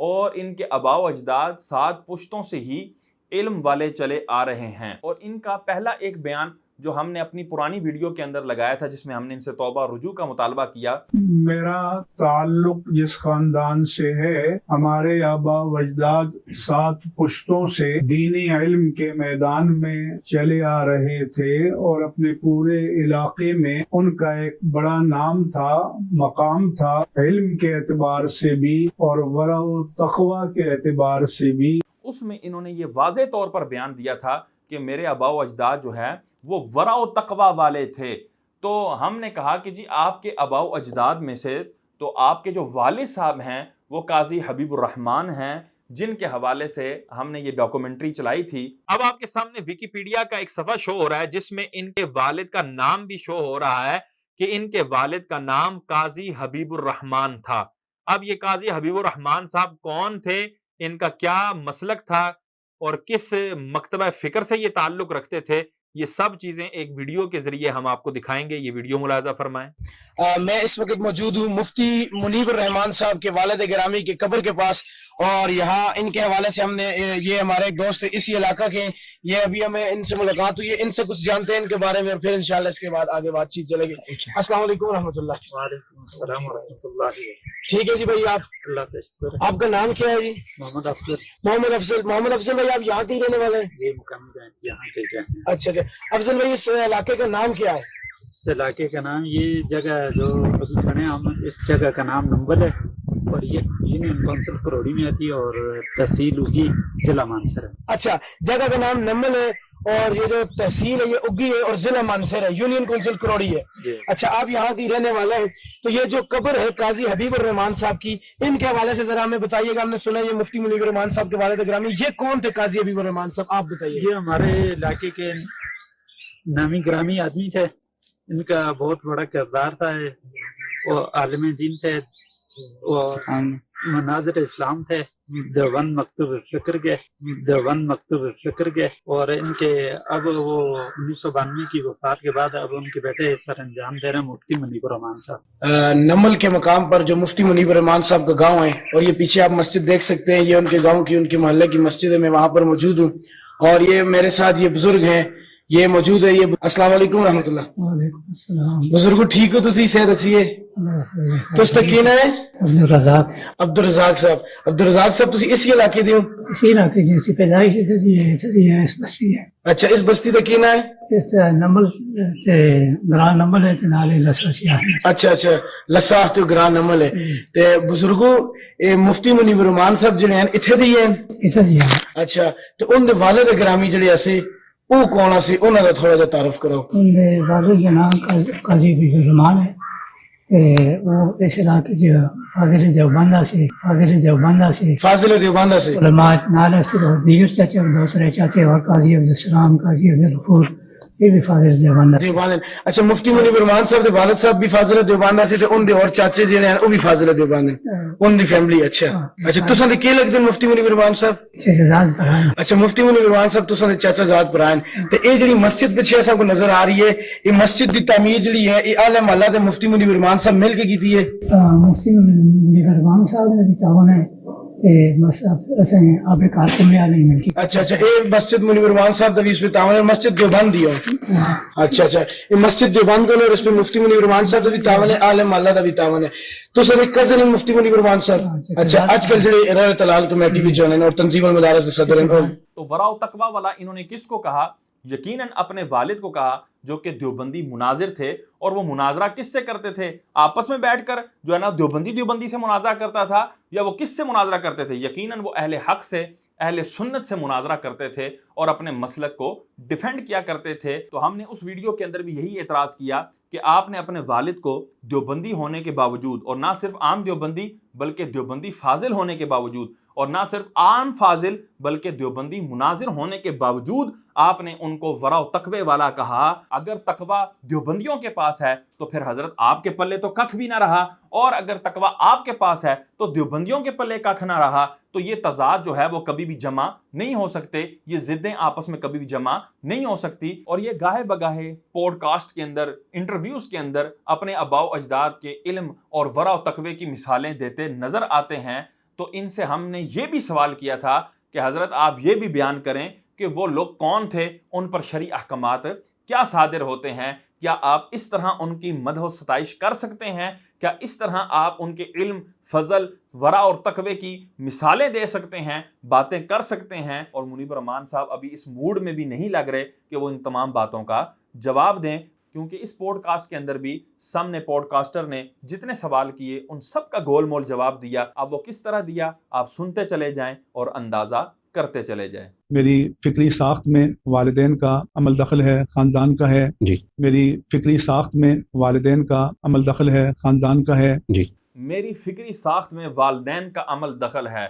اور ان کے آباء و اجداد 7 پشتوں سے ہی علم والے چلے آ رہے ہیں۔ اور ان کا پہلا ایک بیان جو ہم نے اپنی پرانی ویڈیو کے اندر لگایا تھا جس میں ہم نے ان سے توبہ رجوع کا مطالبہ کیا، میرا تعلق جس خاندان سے ہے، ہمارے آباء و اجداد 7 پشتوں سے دینی علم کے میدان میں چلے آ رہے تھے اور اپنے پورے علاقے میں ان کا ایک بڑا نام تھا، مقام تھا، علم کے اعتبار سے بھی اور ورع و تقوی کے اعتبار سے بھی۔ اس میں انہوں نے یہ واضح طور پر بیان دیا تھا کہ میرے آباء و اجداد جو ہے وہ ورع و تقوی والے تھے۔ تو ہم نے کہا کہ جی آپ کے آباء و اجداد میں سے تو آپ کے جو والد صاحب ہیں وہ قاضی حبیب الرحمان ہیں، جن کے حوالے سے ہم نے یہ ڈاکومنٹری چلائی تھی۔ اب آپ کے سامنے ویکیپیڈیا کا ایک صفحہ شو ہو رہا ہے جس میں ان کے والد کا نام بھی شو ہو رہا ہے کہ ان کے والد کا نام قاضی حبیب الرحمان تھا۔ اب یہ قاضی حبیب الرحمان صاحب کون تھے، ان کا کیا مسلک تھا اور کس مکتبہ فکر سے یہ تعلق رکھتے تھے، یہ سب چیزیں ایک ویڈیو کے ذریعے ہم آپ کو دکھائیں گے۔ یہ ویڈیو ملاحظہ فرمائیں۔ میں اس وقت موجود ہوں مفتی منیب الرحمان صاحب کے والد گرامی کے قبر کے پاس، اور یہاں ان کے حوالے سے ہم نے یہ ہمارے ایک دوست اسی علاقہ کے، یہ ابھی ہمیں ان سے ملاقات ہوئی ہے، ان سے کچھ جانتے ہیں ان کے بارے میں، اور پھر انشاءاللہ اس کے بعد آگے بات چیت چلے گی۔ السلام علیکم ورحمۃ اللہ۔ وعلیکم السلام ورحمۃ اللہ۔ ٹھیک ہے جی بھائی، اللہ کا شکر۔ آپ کا نام کیا ہے جی؟ محمد افضل۔ محمد افضل بھائی، آپ یہاں کے ہی رہنے والے ہیں؟ جی مکمل ہیں، یہاں کے ہیں۔ اچھا اچھا، افضل بھائی اس علاقے کا نام کیا ہے؟ اس علاقے کا نام، یہ جگہ جو ابھی کھڑے ہیں ہم، اس جگہ کا نام نمبل ہے، اور یہ یونین کونسل کروڑی میں آتی ہے، اور تحصیل اگی، ضلع مانسر ہے۔ اچھا، جگہ کا نام نمبل ہے اور یہ جو تحصیل ہے یہ اگی ہے اور ضلع مانسر ہے، یونین کونسل کروڑی ہے۔ جی۔ اچھا، آپ یہاں کی رہنے والے ہیں، تو یہ جو قبر ہے قاضی حبیب الرحمان صاحب کی، ان کے حوالے سے ذرا ہمیں بتائیے گا۔ ہم نے سنا یہ مفتی منیب الرحمان صاحب کے والد گرامی، یہ کون تھے قاضی حبیب الرحمان صاحب، آپ بتائیے۔ یہ ہمارے علاقے کے نامی گرامی آدمی تھے، ان کا بہت بڑا کردار تھا، وہ عالم دین تھے، وہ مناظر اسلام تھے، دیوبند مکتوب فکر کے، اور ان کے اب وہ 1992 کی وفات کے بعد اب ان کے بیٹے سر انجام دے رہے ہیں مفتی منیب الرحمان صاحب۔ نمل کے مقام پر جو مفتی منیب الرحمان صاحب کا گاؤں ہے، اور یہ پیچھے آپ مسجد دیکھ سکتے ہیں، یہ ان کے گاؤں کی، ان کے محلے کی مسجد ہے، میں وہاں پر موجود ہوں، اور یہ میرے ساتھ یہ بزرگ ہیں، یہ موجود ہے۔ یہ السلام علیکم ورحمۃ اللہ۔ وعلیکم السلام۔ بزرگو ٹھیک ہو تسی؟ صحت اچھی ہے؟ تس تک کی نا ہے؟ عبدالرزاق۔ عبدالرزاق صاحب، عبدالرزاق صاحب تسی اسی علاقے دیو؟ اسی علاقے جیسی پیدائش ہے، اس بستی ہے، اچھا، اس بستی تک کی نا ہے؟ اس نمبر گران نمبر ہے نالے لسا سیاح۔ اچھا اچھا، لساخ تو گران نمل ہے۔ تے بزرگو مفتی منیب الرحمان صاحب جڑے ہیں اتھے دی ہیں؟ اتھے دی ہیں۔ اچھا، تو ان دے والد گرامی جڑے ایسے وہ کون سی، انہوں کا تھوڑا جا تعارف کرو۔ ان دے والد کا نام قاضی حبیب الرحمان ہے، وہ اس علاقے جو فاضل دیوبندہ سے فاضل دیوبندہ سے علماء نال سے دیگر چاچے اور دوسرے چاچے، اور قاضی عبدالسلام، قاضی عبدالغفور، یہ بھی فاضل دیوبندہ سے۔ دیوبند۔ اچھا، مفتی منیب الرحمان صاحب دے والد صاحب بھی فاضل دیوبندہ سے، تے ان دے اور چاچے جڑے ہیں وہ بھی فاضل دیوبند ہیں، ان دی فیملی۔ اچھا اچھا، تساں دے کی لگدے مفتی منیب الرحمان صاحب؟ شہزاد پرائن۔ اچھا، مفتی منیب الرحمان صاحب تساں دے چاچا زاد پرائن۔ تے اے جڑی مسجد پیچھے اساں کو نظر آ رہی ہے، یہ مسجد دی تعمیر جڑی ہے یہ اعلی محلہ تے مفتی منیب الرحمان صاحب مل کے کیتی ہے؟ مفتی منیب الرحمان صاحب نے بھی تعاون ہے، آپ کارکن میں آنے مل کی۔ اچھا اچھا، اے مسجد منیب الرحمان صاحب دا بھی اس پہ تعاون ہے، مسجد دیوبند دی ہو؟ اچھا اچھا، یہ مسجد دیوبند کو اور اس پہ مفتی منیب الرحمان صاحب دا بھی تعاون ہے، عالم محلہ دا بھی تعاون ہے۔ تو سر ایک کزن ہے مفتی منیب الرحمان صاحب؟ اچھا، آج کل جڑے رحمت اللہ کمیٹی بھی جو ہیں اور تنظیم المدارس کے صدر ہیں۔ تو ورع و تقوی والا انہوں نے کس کو کہا؟ یقیناً اپنے والد کو کہا، جو کہ دیوبندی مناظر تھے، اور وہ مناظرہ کس سے کرتے تھے؟ آپس میں بیٹھ کر جو ہے نا دیوبندی سے مناظرہ کرتا تھا، یا وہ کس سے مناظرہ کرتے تھے؟ یقیناً وہ اہل حق سے، اہل سنت سے مناظرہ کرتے تھے اور اپنے مسلک کو ڈیفینڈ کیا کرتے تھے۔ تو ہم نے اس ویڈیو کے اندر بھی یہی اعتراض کیا کہ آپ نے اپنے والد کو دیوبندی ہونے کے باوجود، اور نہ صرف عام دیوبندی بلکہ دیوبندی فاضل ہونے کے باوجود، اور نہ صرف عام فاضل بلکہ دیوبندی مناظر ہونے کے باوجود آپ نے ان کو ورع و تقوی والا کہا۔ اگر تقوی دیوبندیوں کے پاس ہے تو پھر حضرت آپ کے پلے تو ککھ بھی نہ رہا، اور اگر تقوی آپ کے پاس ہے تو دیوبندیوں کے پلے ککھ نہ رہا۔ تو یہ تضاد جو ہے وہ کبھی بھی جمع نہیں ہو سکتے، یہ ضدیں آپس میں کبھی بھی جمع نہیں ہو سکتی۔ اور یہ گاہے بگاہے پوڈ کاسٹ کے اندر، انٹرویوز کے اندر اپنے آباء و اجداد کے علم اور ورع و تقوی کی مثالیں دیتے نظر آتے ہیں۔ تو ان سے ہم نے یہ بھی سوال کیا تھا کہ حضرت آپ یہ بھی بیان کریں کہ وہ لوگ کون تھے، ان پر شرعی احکامات کیا صادر ہوتے ہیں، کیا آپ اس طرح ان کی مدح و ستائش کر سکتے ہیں، کیا اس طرح آپ ان کے علم، فضل، ورع اور تقوی کی مثالیں دے سکتے ہیں، باتیں کر سکتے ہیں؟ اور منیب الرحمان صاحب ابھی اس موڈ میں بھی نہیں لگ رہے کہ وہ ان تمام باتوں کا جواب دیں، کیونکہ اس پوڈ کاسٹ کے اندر بھی سامنے پوڈ کاسٹر نے جتنے سوال کیے ان سب کا گول مول جواب دیا۔ اب وہ کس طرح دیا آپ سنتے چلے جائیں اور اندازہ کرتے چلے جائیں۔ میری فکری ساخت میں والدین کا عمل دخل ہے، خاندان کا ہے جی۔ میری فکری ساخت میں والدین کا عمل دخل ہے، خاندان کا ہے جی۔ میری فکری ساخت میں والدین کا عمل دخل ہے۔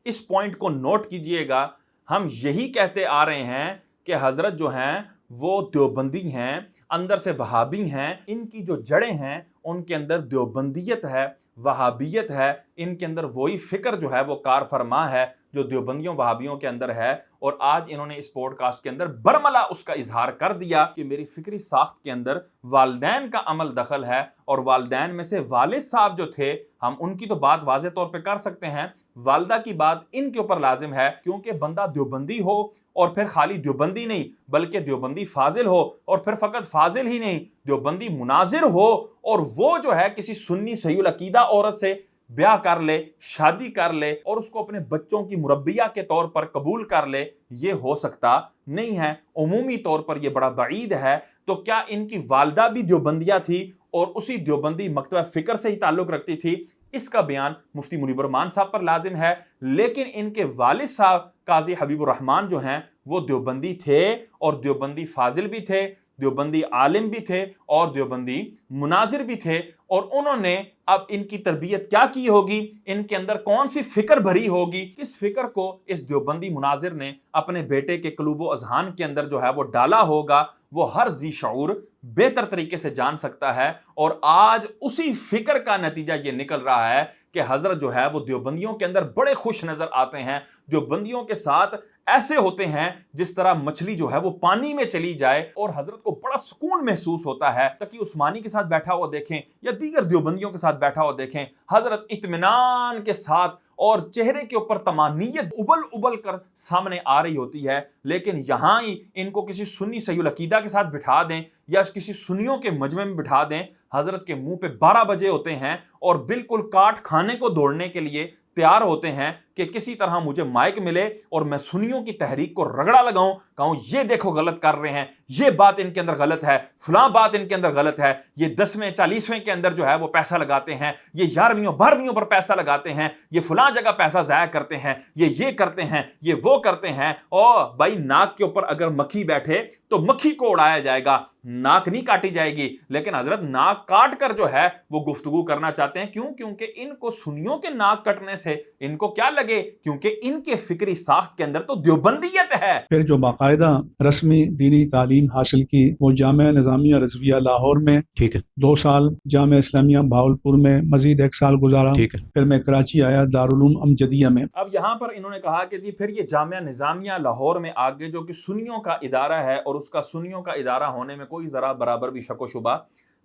اس پوائنٹ کو نوٹ کیجئے گا، ہم یہی کہتے آ رہے ہیں کہ حضرت جو ہیں وہ دیوبندی ہیں، اندر سے وہابی ہیں، ان کی جو جڑیں ہیں ان کے اندر دیوبندیت ہے، وہابیت ہے، ان کے اندر وہی فکر جو ہے وہ کار فرما ہے جو دیوبندیوں وہابیوں کے اندر ہے۔ اور آج انہوں نے اس پوڈ کاسٹ کے اندر برملا اس کا اظہار کر دیا کہ میری فکری ساخت کے اندر والدین کا عمل دخل ہے، اور والدین میں سے والد صاحب جو تھے، ہم ان کی تو بات واضح طور پہ کر سکتے ہیں، والدہ کی بات ان کے اوپر لازم ہے، کیونکہ بندہ دیوبندی ہو اور پھر خالی دیوبندی نہیں بلکہ دیوبندی فاضل ہو، اور پھر فقط فاضل ہی نہیں دیوبندی مناظر ہو، اور وہ جو ہے کسی سنی صحیح العقیدہ عورت سے بیاہ کر لے، شادی کر لے اور اس کو اپنے بچوں کی مربیہ کے طور پر قبول کر لے، یہ ہو سکتا نہیں ہے، عمومی طور پر یہ بڑا بعید ہے۔ تو کیا ان کی والدہ بھی دیوبندیہ تھی اور اسی دیوبندی مکتبہ فکر سے ہی تعلق رکھتی تھی؟ اس کا بیان مفتی منیب الرحمان صاحب پر لازم ہے، لیکن ان کے والد صاحب قاضی حبیب الرحمان جو ہیں وہ دیوبندی تھے، اور دیوبندی فاضل بھی تھے، دیوبندی عالم بھی تھے، اور دیوبندی مناظر بھی تھے۔ اور انہوں نے اب ان کی تربیت کیا کی ہوگی، ان کے اندر کون سی فکر بھری ہوگی، کس فکر کو اس دیوبندی مناظر نے اپنے بیٹے کے قلوب و اذہان کے اندر جو ہے وہ ڈالا ہوگا، وہ ہر ذی شعور بہتر طریقے سے جان سکتا ہے۔ اور آج اسی فکر کا نتیجہ یہ نکل رہا ہے کہ حضرت جو ہے وہ دیوبندیوں کے اندر بڑے خوش نظر آتے ہیں، دیوبندیوں کے ساتھ ایسے ہوتے ہیں جس طرح مچھلی جو ہے وہ پانی میں چلی جائے، اور حضرت کو بڑا سکون محسوس ہوتا ہے۔ تقی عثمانی کے ساتھ بیٹھا ہوا دیکھیں یا دیگر دیوبندیوں کے ساتھ بیٹھا ہوا دیکھیں، حضرت اطمینان کے ساتھ اور چہرے کے اوپر طمانینت ابل ابل کر سامنے آ رہی ہوتی ہے، لیکن یہاں ہی ان کو کسی سنی صحیح العقیدہ کے ساتھ بٹھا دیں یا کسی سنیوں کے مجمع میں بٹھا دیں، حضرت کے منہ پہ 12 بجے ہوتے ہیں اور بالکل کاٹ کھانے کو دوڑنے کے لیے تیار ہوتے ہیں کہ کسی طرح مجھے مائک ملے اور میں سنیوں کی تحریک کو رگڑا لگاؤں، کہوں یہ دیکھو غلط کر رہے ہیں، یہ بات ان کے اندر غلط ہے، فلاں بات ان کے اندر غلط ہے، یہ 10ویں 40ویں کے اندر جو ہے وہ پیسہ لگاتے ہیں، یہ 11ویں 12ویں پر پیسہ لگاتے ہیں، یہ فلاں جگہ پیسہ ضائع کرتے ہیں، یہ کرتے ہیں، یہ وہ کرتے ہیں۔ اور بھائی ناک کے اوپر اگر مکھی بیٹھے تو مکھی کو اڑایا جائے گا، ناک نہیں کاٹی جائے گی، لیکن حضرت ناک کاٹ کر جو ہے وہ گفتگو کرنا چاہتے ہیں۔ کیوں؟ کیونکہ ان کو سنیوں کے ناک کٹنے سے ان کو کیا لگے، کیونکہ ان کے فکری ساخت کے اندر تو دیوبندیت ہے۔ پھر جو باقاعدہ رسمی دینی تعلیم حاصل کی وہ جامعہ نظامیہ رضویہ لاہور میں، ٹھیک ہے، 2 سال جامعہ اسلامیہ بہاولپور میں، مزید 1 سال گزارا، ٹھیک ہے، پھر میں کراچی آیا دارالعلوم امجدیہ میں۔ اب یہاں پر انہوں نے کہا کہ جی پھر یہ جامعہ نظامیہ لاہور میں آگے جو کہ سنیوں کا ادارہ ہے، اور اس کا سنیوں کا ادارہ ہونے میں کوئی ذرا برابر بھی شک و شبہ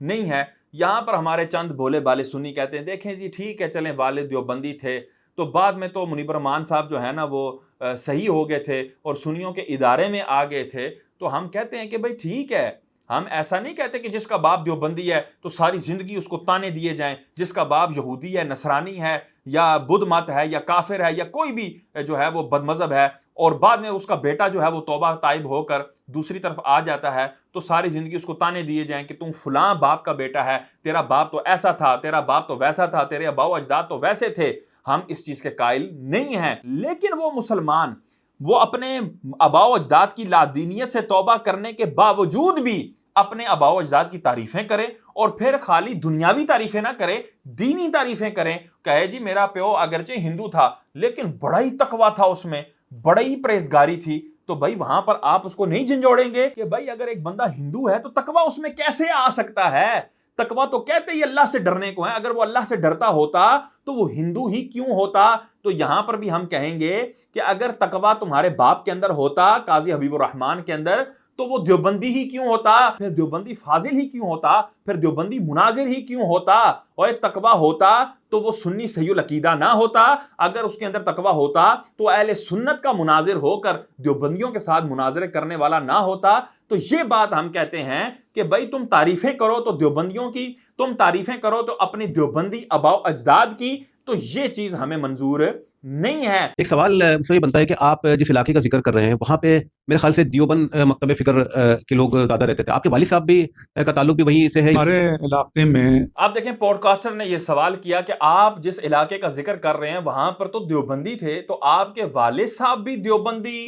نہیں ہے، یہاں پر ہمارے چند بھولے بالے سنی کہتے ہیں دیکھیں جی ٹھیک ہے چلیں والد دیوبندی تھے، تو بعد میں تو منیب الرحمان صاحب جو ہے نا وہ صحیح ہو گئے تھے اور سنیوں کے ادارے میں آ گئے تھے، تو ہم کہتے ہیں کہ بھائی ٹھیک ہے، ہم ایسا نہیں کہتے کہ جس کا باپ دیوبندی ہے تو ساری زندگی اس کو تانے دیے جائیں، جس کا باپ یہودی ہے، نصرانی ہے، یا بدھ مت ہے، یا کافر ہے، یا کوئی بھی جو ہے وہ بد مذہب ہے، اور بعد میں اس کا بیٹا جو ہے وہ توبہ طائب ہو کر دوسری طرف آ جاتا ہے، تو ساری زندگی اس کو تانے دیے جائیں کہ تم فلاں باپ کا بیٹا ہے، تیرا باپ تو ایسا تھا، تیرا باپ تو ویسا تھا، تیرے آباء و اجداد تو ویسے تھے۔ ہم اس چیز کے قائل نہیں ہیں، لیکن وہ مسلمان وہ اپنے آباء و اجداد کی لادینیت سے توبہ کرنے کے باوجود بھی اپنے آباء و اجداد کی تعریفیں کرے، اور پھر خالی دنیاوی تعریفیں نہ کرے، دینی تعریفیں کریں، کہے جی میرا پیو اگرچہ ہندو تھا لیکن بڑا ہی تقویٰ تھا، اس میں بڑا ہی پرہیزگاری تھی، تو بھائی وہاں پر آپ اس کو نہیں جھنجھوڑیں گے کہ بھائی اگر ایک بندہ ہندو ہے تو تقویٰ اس میں کیسے آ سکتا ہے؟ تقویٰ تو کہتے ہی اللہ سے ڈرنے کو ہے، اگر وہ اللہ سے ڈرتا ہوتا تو وہ ہندو ہی کیوں ہوتا؟ تو تو یہاں پر بھی ہم کہیں گے کہ اگر تقویٰ تمہارے باپ کے اندر ہوتا، قاضی حبیب الرحمان کے اندر، تو وہ دیوبندی ہی کیوں ہوتا، پھر دیوبندی فاضل ہی کیوں ہوتا، پھر دیوبندی مناظر ہی کیوں ہوتا؟ اور تقویٰ ہوتا تو وہ سنی صحیح العقیدہ نہ ہوتا، اگر اس کے اندر تقویٰ ہوتا تو اہل سنت کا مناظر ہو کر دیوبندیوں کے ساتھ مناظرے کرنے والا نہ ہوتا۔ تو یہ بات ہم کہتے ہیں کہ بھائی تم تعریفیں کرو تو دیوبندیوں کی، تم تعریفیں کرو تو اپنی دیوبندی آباء و اجداد کی، تو یہ چیز ہمیں منظور نہیں ہے۔ ایک سوال مجھ سے یہ بنتا ہے کہ آپ جس علاقے کا ذکر کر رہے ہیں وہاں پہ میرے خیال سے دیوبند مکتب فکر کے لوگ زیادہ رہتے تھے، آپ کے والد صاحب بھی کا تعلق بھی وہیں سے ہے؟ ہمارے علاقے میں آپ دیکھیں پوڈ کاسٹر نے یہ سوال کیا کہ آپ جس علاقے کا ذکر کر رہے ہیں وہاں پر تو دیوبندی تھے، تو آپ کے والد صاحب بھی دیوبندی؟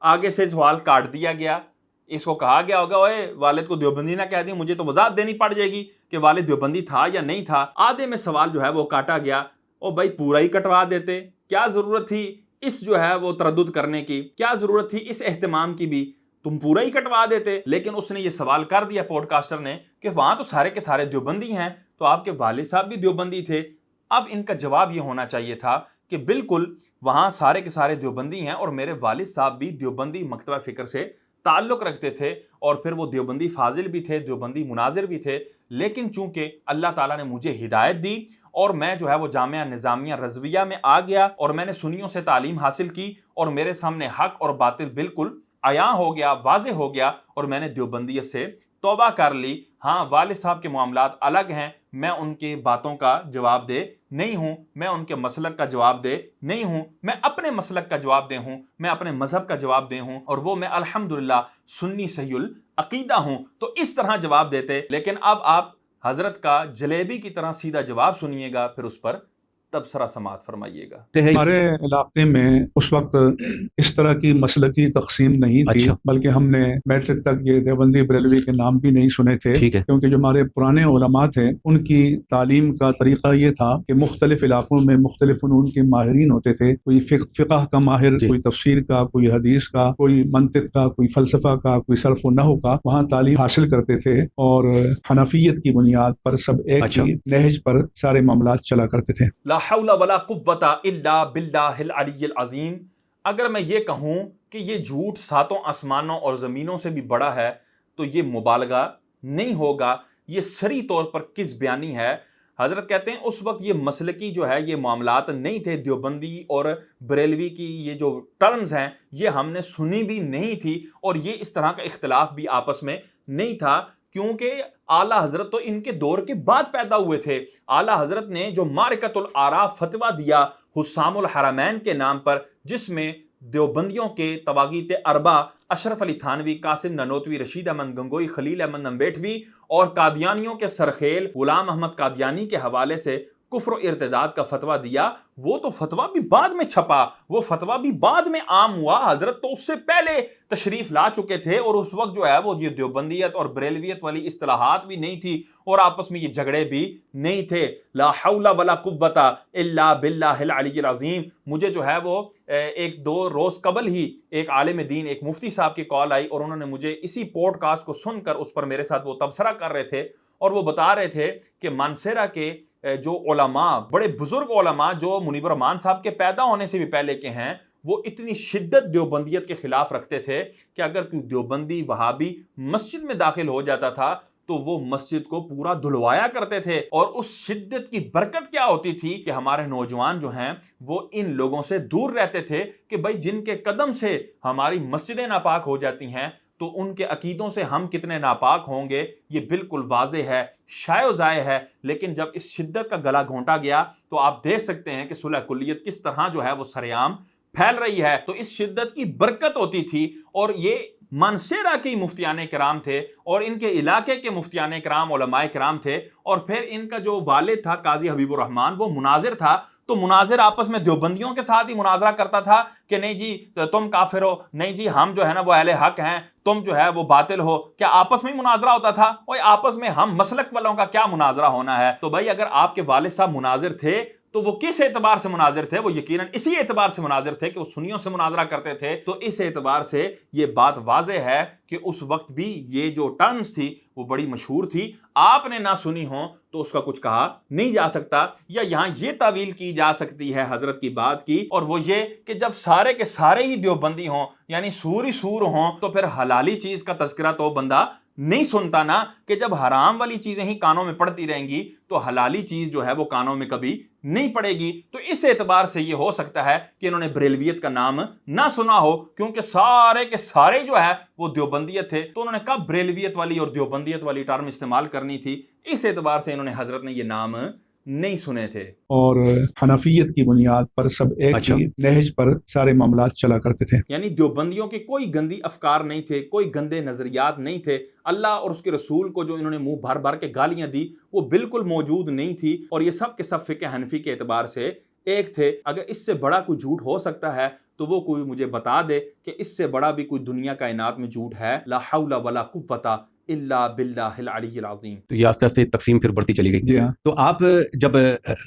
آگے سے سوال کاٹ دیا گیا، اس کو کہا گیا ہوگا اوے والد کو دیوبندی نہ کہہ دیں، مجھے تو وضاحت دینی پڑ جائے گی کہ والد دیوبندی تھا یا نہیں تھا۔ آدھے میں سوال جو ہے وہ کاٹا گیا، او بھائی پورا ہی کٹوا دیتے، کیا ضرورت تھی اس جو ہے وہ تردد کرنے کی، کیا ضرورت تھی اس اہتمام کی بھی، تم پورا ہی کٹوا دیتے۔ لیکن اس نے یہ سوال کر دیا پوڈ کاسٹر نے کہ وہاں تو سارے کے سارے دیوبندی ہیں، تو آپ کے والد صاحب بھی دیوبندی تھے۔ اب ان کا جواب یہ ہونا چاہیے تھا کہ بالکل وہاں سارے کے سارے دیوبندی ہیں اور میرے والد صاحب بھی دیوبندی مکتبہ فکر سے تعلق رکھتے تھے، اور پھر وہ دیوبندی فاضل بھی تھے، دیوبندی مناظر بھی تھے۔ لیکن چونکہ اللہ تعالیٰ نے مجھے ہدایت دی اور میں جو ہے وہ جامعہ نظامیہ رضویہ میں آ گیا اور میں نے سنیوں سے تعلیم حاصل کی اور میرے سامنے حق اور باطل بالکل عیاں ہو گیا، واضح ہو گیا، اور میں نے دیوبندیت سے توبہ کر لی۔ ہاں والد صاحب کے معاملات الگ ہیں، میں ان کی باتوں کا جواب دہ نہیں ہوں، میں ان کے مسلک کا جواب دہ نہیں ہوں، میں اپنے مسلک کا جواب دہ ہوں، میں اپنے مذہب کا جواب دہ ہوں، اور وہ میں الحمدللہ سنی صحیح العقیدہ ہوں۔ تو اس طرح جواب دیتے، لیکن اب آپ حضرت کا جلیبی کی طرح سیدھا جواب سنیے گا، پھر اس پر تبصرہ سماعت فرمائیے گا۔ ہمارے علاقے میں اس وقت اس طرح کی مسلکی تقسیم نہیں تھی، اچھا، بلکہ ہم نے میٹرک تک یہ دیوبندی بریلوی کے نام بھی نہیں سنے تھے، ٹھیک ہے، کیونکہ جو ہمارے پرانے علماء تھے ان کی تعلیم کا طریقہ یہ تھا کہ مختلف علاقوں میں مختلف فنون کے ماہرین ہوتے تھے، کوئی فقہ کا ماہر، جی، کوئی تفسیر کا، کوئی حدیث کا، کوئی منطق کا، کوئی فلسفہ کا، کوئی صرف و نحو کا، وہاں تعلیم حاصل کرتے تھے، اور حنفیت کی بنیاد پر سب ایک اچھا، ہی نہج پر سارے معاملات چلا کرتے تھے۔ لا حول ولا قوت الا باللہ العلی العظیم۔ اگر میں یہ کہوں کہ یہ جھوٹ ساتوں آسمانوں اور زمینوں سے بھی بڑا ہے تو یہ مبالغہ نہیں ہوگا، یہ سری طور پر کس بیانی ہے۔ حضرت کہتے ہیں اس وقت یہ مسلکی جو ہے یہ معاملات نہیں تھے، دیوبندی اور بریلوی کی یہ جو ٹرمز ہیں یہ ہم نے سنی بھی نہیں تھی، اور یہ اس طرح کا اختلاف بھی آپس میں نہیں تھا، کیونکہ اعلیٰ حضرت تو ان کے دور کے بعد پیدا ہوئے تھے۔ اعلیٰ حضرت نے جو معرکۃ الآراء فتویٰ دیا حسام الحرمین کے نام پر، جس میں دیوبندیوں کے طواغیت اربع اشرف علی تھانوی، قاسم نانوتوی، رشید احمد گنگوئی، خلیل احمد نمبیٹوی اور قادیانیوں کے سرخیل غلام احمد قادیانی کے حوالے سے کفر و ارتداد کا فتویٰ دیا، وہ تو فتویٰ بھی بعد میں چھپا، وہ فتویٰ بھی بعد میں عام ہوا۔ حضرت تو اس سے پہلے تشریف لا چکے تھے، اور اس وقت جو ہے وہ یہ دیوبندیت اور بریلویت والی اصطلاحات بھی نہیں تھی، اور آپس میں یہ جھگڑے بھی نہیں تھے۔ لا حول ولا قوت الا باللہ العلی العظیم۔ مجھے جو ہے وہ ایک دو روز قبل ہی ایک عالم دین، ایک مفتی صاحب کی کال آئی، اور انہوں نے مجھے اسی پوڈ کاسٹ کو سن کر اس پر میرے ساتھ وہ تبصرہ کر رہے تھے، اور وہ بتا رہے تھے کہ مانسیرا کے جو علماء، بڑے بزرگ علماء جو منیب الرحمان صاحب کے پیدا ہونے سے بھی پہلے کے ہیں، وہ اتنی شدت دیوبندیت کے خلاف رکھتے تھے کہ اگر کوئی دیوبندی وہابی مسجد میں داخل ہو جاتا تھا تو وہ مسجد کو پورا دھلوایا کرتے تھے۔ اور اس شدت کی برکت کیا ہوتی تھی کہ ہمارے نوجوان جو ہیں وہ ان لوگوں سے دور رہتے تھے کہ بھائی جن کے قدم سے ہماری مسجدیں ناپاک ہو جاتی ہیں تو ان کے عقیدوں سے ہم کتنے ناپاک ہوں گے، یہ بالکل واضح ہے، شائع و ضائع ہے۔ لیکن جب اس شدت کا گلا گھونٹا گیا تو آپ دیکھ سکتے ہیں کہ صلح کلیت کس طرح جو ہے وہ سرعام پھیل رہی ہے۔ تو اس شدت کی برکت ہوتی تھی، اور یہ مانسیرا کے مفتیان کرام تھے، اور ان کے علاقے کے مفتیان کرام علماء کرام تھے، اور پھر ان کا جو والد تھا قاضی حبیب الرحمان وہ مناظر تھا، تو مناظر آپس میں دیوبندیوں کے ساتھ ہی مناظرہ کرتا تھا کہ نہیں جی تم کافر ہو، نہیں جی ہم جو ہے نا وہ اہل حق ہیں، تم جو ہے وہ باطل ہو۔ کیا آپس میں ہی مناظرہ ہوتا تھا؟ وہ آپس میں ہم مسلک والوں کا کیا مناظرہ ہونا ہے؟ تو بھائی اگر آپ کے والد صاحب مناظر تھے تو وہ کس اعتبار سے مناظر تھے؟ وہ یقیناً اسی اعتبار سے مناظر تھے کہ وہ سنیوں سے مناظرہ کرتے تھے. تو اس اعتبار سے یہ بات واضح ہے کہ اس وقت بھی یہ جو ٹرمز تھی وہ بڑی مشہور تھی. آپ نے نہ سنی ہوں تو اس کا کچھ کہا نہیں جا سکتا. یا یہاں یہ تعویل کی جا سکتی ہے حضرت کی بات کی، اور وہ یہ کہ جب سارے کے سارے ہی دیوبندی ہوں، یعنی سور ہی سور ہوں، تو پھر حلالی چیز کا تذکرہ تو بندہ نہیں سنتا نا. کہ جب حرام والی چیزیں ہی کانوں میں پڑتی رہیں گی تو حلالی چیز جو ہے وہ کانوں میں کبھی نہیں پڑے گی. تو اس اعتبار سے یہ ہو سکتا ہے کہ انہوں نے بریلویت کا نام نہ سنا ہو، کیونکہ سارے کے سارے جو ہے وہ دیوبندیت تھے. تو انہوں نے کب بریلویت والی اور دیوبندیت والی ٹرم استعمال کرنی تھی؟ اس اعتبار سے انہوں نے حضرت نے یہ نام نہیں سنے تھے. اور حنفیت کی بنیاد پر سب ایک ہی نہج پر سارے معاملات چلا کرتے تھے. یعنی دیوبندیوں کے کوئی گندی افکار نہیں تھے، کوئی گندے نظریات نہیں تھے. اللہ اور اس کے رسول کو جو انہوں نے منہ بھر بھر کے گالیاں دی وہ بالکل موجود نہیں تھی. اور یہ سب کے سب فقہ حنفی کے اعتبار سے ایک تھے. اگر اس سے بڑا کوئی جھوٹ ہو سکتا ہے تو وہ کوئی مجھے بتا دے کہ اس سے بڑا بھی کوئی دنیا کائنات میں جھوٹ ہے. لا حول ولا قوة الا باللہ العلی العظیم. تو یہ آہستہ آہستہ تقسیم پھر بڑھتی چلی گئی. جی ہاں. تو آپ جب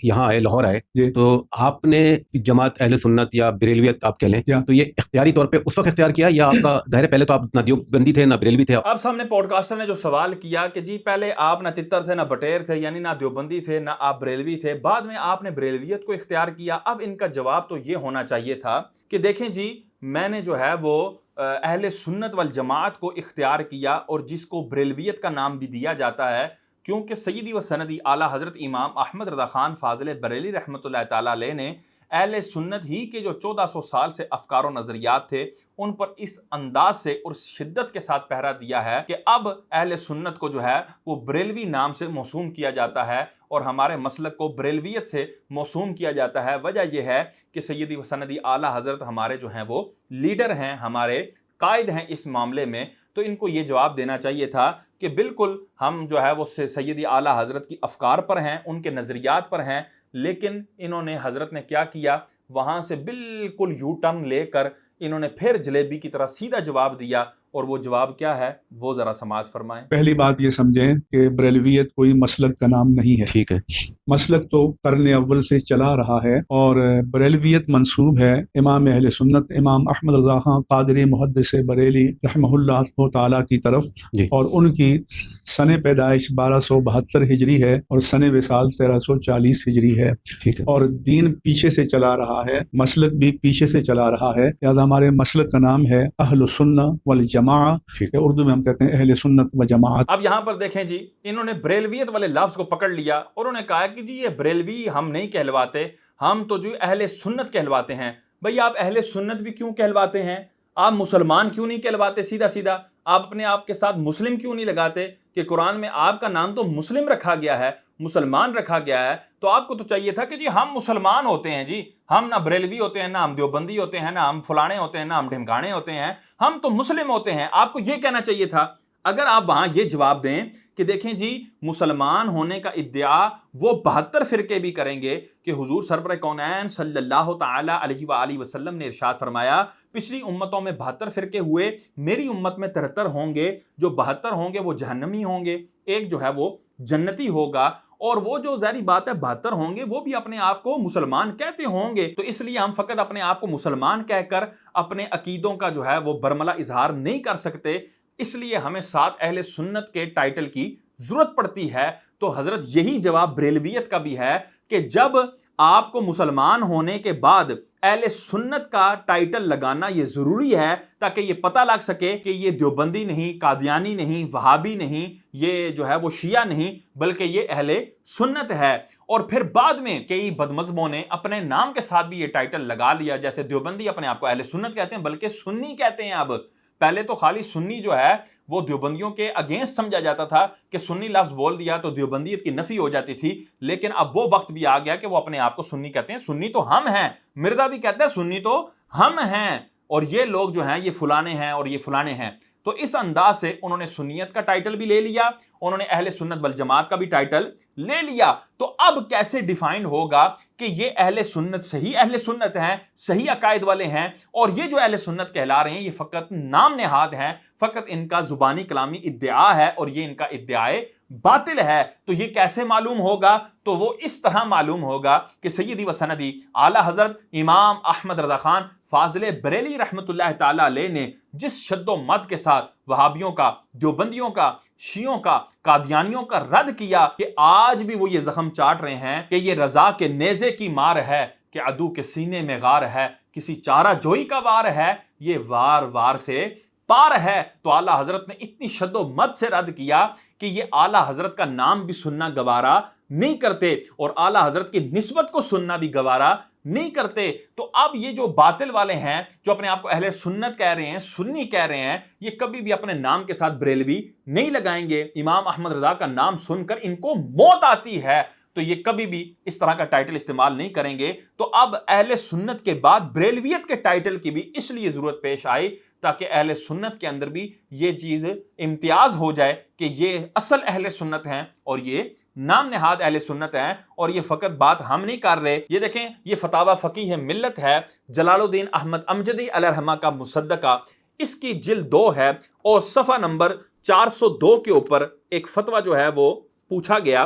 یہاں آئے، لاہور آئے، جی. تو آپ نے جماعت اہل سنت یا بریلویت آپ کہہ لیں، جی. تو یہ اختیاری طور پہ اس وقت اختیار کیا یا آپ کا ظاہر پہلے تو آپ نہ دیوبندی تھے نہ بریلوی تھے؟ اب سامنے پوڈ کاسٹر نے جو سوال کیا کہ جی پہلے آپ نہ تتر تھے نہ بٹیر تھے، یعنی نہ دیوبندی تھے نہ آپ بریلوی تھے، بعد میں آپ نے بریلویت کو اختیار کیا. اب ان کا جواب تو یہ ہونا چاہیے تھا کہ دیکھیں جی میں نے جو ہے وہ اہل سنت والجماعت کو اختیار کیا، اور جس کو بریلویت کا نام بھی دیا جاتا ہے کیونکہ سیدی و سندی اعلیٰ حضرت امام احمد رضا خان فاضل بریلی رحمۃ اللہ تعالیٰ علیہ نے اہل سنت ہی کے جو 1400 سال سے افکار و نظریات تھے ان پر اس انداز سے اور شدت کے ساتھ پہرا دیا ہے کہ اب اہل سنت کو جو ہے وہ بریلوی نام سے موسوم کیا جاتا ہے اور ہمارے مسلک کو بریلویت سے موسوم کیا جاتا ہے. وجہ یہ ہے کہ سیدی و سندی اعلیٰ حضرت ہمارے جو ہیں وہ لیڈر ہیں، ہمارے قائد ہیں اس معاملے میں. تو ان کو یہ جواب دینا چاہیے تھا کہ بالکل ہم جو ہے وہ سیدی اعلیٰ حضرت کی افکار پر ہیں، ان کے نظریات پر ہیں. لیکن انہوں نے حضرت نے کیا کیا، وہاں سے بالکل یو ٹرن لے کر انہوں نے پھر جلیبی کی طرح سیدھا جواب دیا. اور وہ جواب کیا ہے وہ ذرا سماعت فرمائیں. پہلی بات یہ سمجھیں کہ بریلویت کوئی مسلک کا نام نہیں ہے. ٹھیک ہے. مسلک تو قرن اول سے چلا رہا ہے، اور بریلویت منسوب ہے امام اہل سنت امام احمد رضا خان قادری محدث بریلی رحمہ اللہ تعالیٰ کی طرف. جی. اور ان کی سن پیدائش 1272 ہجری ہے اور سن وصال 1340 ہجری ہے. ٹھیک ہے. اور دین پیچھے سے چلا رہا ہے، مسلک بھی پیچھے سے چلا رہا ہے. لہٰذا ہمارے مسلک کا نام ہے اہل السنہ والجماعت، اردو میں ہم کہتے ہیں اہل سنت و جماعت. اب یہاں پر دیکھیں جی انہوں نے بریلویت والے لفظ کو پکڑ لیا اور انہوں نے کہا کہ جی یہ بریلوی ہم نہیں کہلواتے، ہم تو جو اہل سنت کہلواتے ہیں. بھئی آپ اہل سنت بھی کیوں کہلواتے ہیں؟ آپ مسلمان کیوں نہیں کہلواتے؟ سیدھا سیدھا آپ اپنے آپ کے ساتھ مسلم کیوں نہیں لگاتے کہ قرآن میں آپ کا نام تو مسلم رکھا گیا ہے، مسلمان رکھا گیا ہے. تو آپ کو تو چاہیے تھا کہ جی ہم مسلمان ہوتے ہیں، جی ہم نہ بریلوی ہوتے ہیں، نہ ہم دیوبندی ہوتے ہیں، نہ ہم فلانے ہوتے ہیں، نہ ہم ڈھمکانے ہوتے ہیں، ہم تو مسلم ہوتے ہیں. آپ کو یہ کہنا چاہیے تھا. اگر آپ وہاں یہ جواب دیں کہ دیکھیں جی مسلمان ہونے کا ادعا وہ 72 فرقے بھی کریں گے کہ حضور سرور کونین صلی اللہ تعالی علیہ وآلہ وسلم نے ارشاد فرمایا پچھلی امتوں میں 72 فرقے ہوئے، میری امت میں 73 ہوں گے. جو 72 ہوں گے وہ جہنمی ہوں گے، ایک جو ہے وہ جنتی ہوگا. اور وہ جو ظاہری بات ہے 72 ہوں گے وہ بھی اپنے آپ کو مسلمان کہتے ہوں گے. تو اس لیے ہم فقط اپنے آپ کو مسلمان کہہ کر اپنے عقیدوں کا جو ہے وہ برملا اظہار نہیں کر سکتے. اس لیے ہمیں ساتھ اہل سنت کے ٹائٹل کی ضرورت پڑتی ہے. تو حضرت یہی جواب بریلویت کا بھی ہے کہ جب آپ کو مسلمان ہونے کے بعد اہل سنت کا ٹائٹل لگانا یہ ضروری ہے تاکہ یہ پتہ لگ سکے کہ یہ دیوبندی نہیں، قادیانی نہیں، وہابی نہیں، یہ جو ہے وہ شیعہ نہیں، بلکہ یہ اہل سنت ہے. اور پھر بعد میں کئی بدمذہبوں نے اپنے نام کے ساتھ بھی یہ ٹائٹل لگا لیا. جیسے دیوبندی اپنے آپ کو اہل سنت کہتے ہیں بلکہ سنی کہتے ہیں. اب پہلے تو خالی سنی جو ہے وہ دیوبندیوں کے اگینسٹ سمجھا جاتا تھا کہ سنی لفظ بول دیا تو دیوبندیت کی نفی ہو جاتی تھی. لیکن اب وہ وقت بھی آ گیا کہ وہ اپنے آپ کو سنی کہتے ہیں. سنی تو ہم ہیں، مرزا بھی کہتے ہیں سنی تو ہم ہیں، اور یہ لوگ جو ہیں یہ فلانے ہیں اور یہ فلانے ہیں. تو اس انداز سے انہوں نے سنیت کا ٹائٹل بھی لے لیا, انہوں نے اہل سنت والجماعت کا بھی ٹائٹل لے لیا. تو اب کیسے ڈیفائن ہوگا کہ یہ اہل سنت صحیح اہل سنت ہیں, صحیح عقائد والے ہیں, اور یہ جو اہل سنت کہلا رہے ہیں یہ فقط نام نہاد ہیں, فقط ان کا زبانی کلامی ادعا ہے اور یہ ان کا ادعائے باطل ہے. تو یہ کیسے معلوم ہوگا؟ تو وہ اس طرح معلوم ہوگا کہ سیدی و سندی اعلیٰ حضرت امام احمد رضا خان فاضل بریلوی رحمۃ اللہ تعالی علیہ نے جس شد و مت کے ساتھ وہابیوں کا, دیوبندیوں کا, شیعوں کا, قادیانیوں کا رد کیا کہ آج بھی وہ یہ زخم چاٹ رہے ہیں کہ یہ رضا کے نیزے کی مار ہے, کہ عدو کے سینے میں غار ہے, کسی چارہ جوئی کا وار ہے, یہ وار وار سے پار ہے. تو اعلیٰ حضرت نے اتنی شد و مت سے رد کیا کہ یہ اعلیٰ حضرت کا نام بھی سننا گوارا نہیں کرتے اور اعلیٰ حضرت کی نسبت کو سننا بھی گوارا نہیں کرتے. تو اب یہ جو باطل والے ہیں جو اپنے آپ کو اہل سنت کہہ رہے ہیں, سنی کہہ رہے ہیں, یہ کبھی بھی اپنے نام کے ساتھ بریلوی نہیں لگائیں گے. امام احمد رضا کا نام سن کر ان کو موت آتی ہے تو یہ کبھی بھی اس طرح کا ٹائٹل استعمال نہیں کریں گے. تو اب اہل سنت کے بعد بریلویت کے ٹائٹل کی بھی اس لیے ضرورت پیش آئی تاکہ اہل سنت کے اندر بھی یہ چیز امتیاز ہو جائے کہ یہ اصل اہل سنت ہیں اور یہ نام نہاد اہل سنت ہیں, اور یہ فقط بات ہم نہیں کر رہے. یہ دیکھیں, یہ فتاوی فقیہ ملت ہے, جلال الدین احمد امجدی علیہ الرحمہ کا مصدقہ, اس کی جلد 2 ہے اور صفحہ نمبر 402 کے اوپر ایک فتویٰ جو ہے وہ پوچھا گیا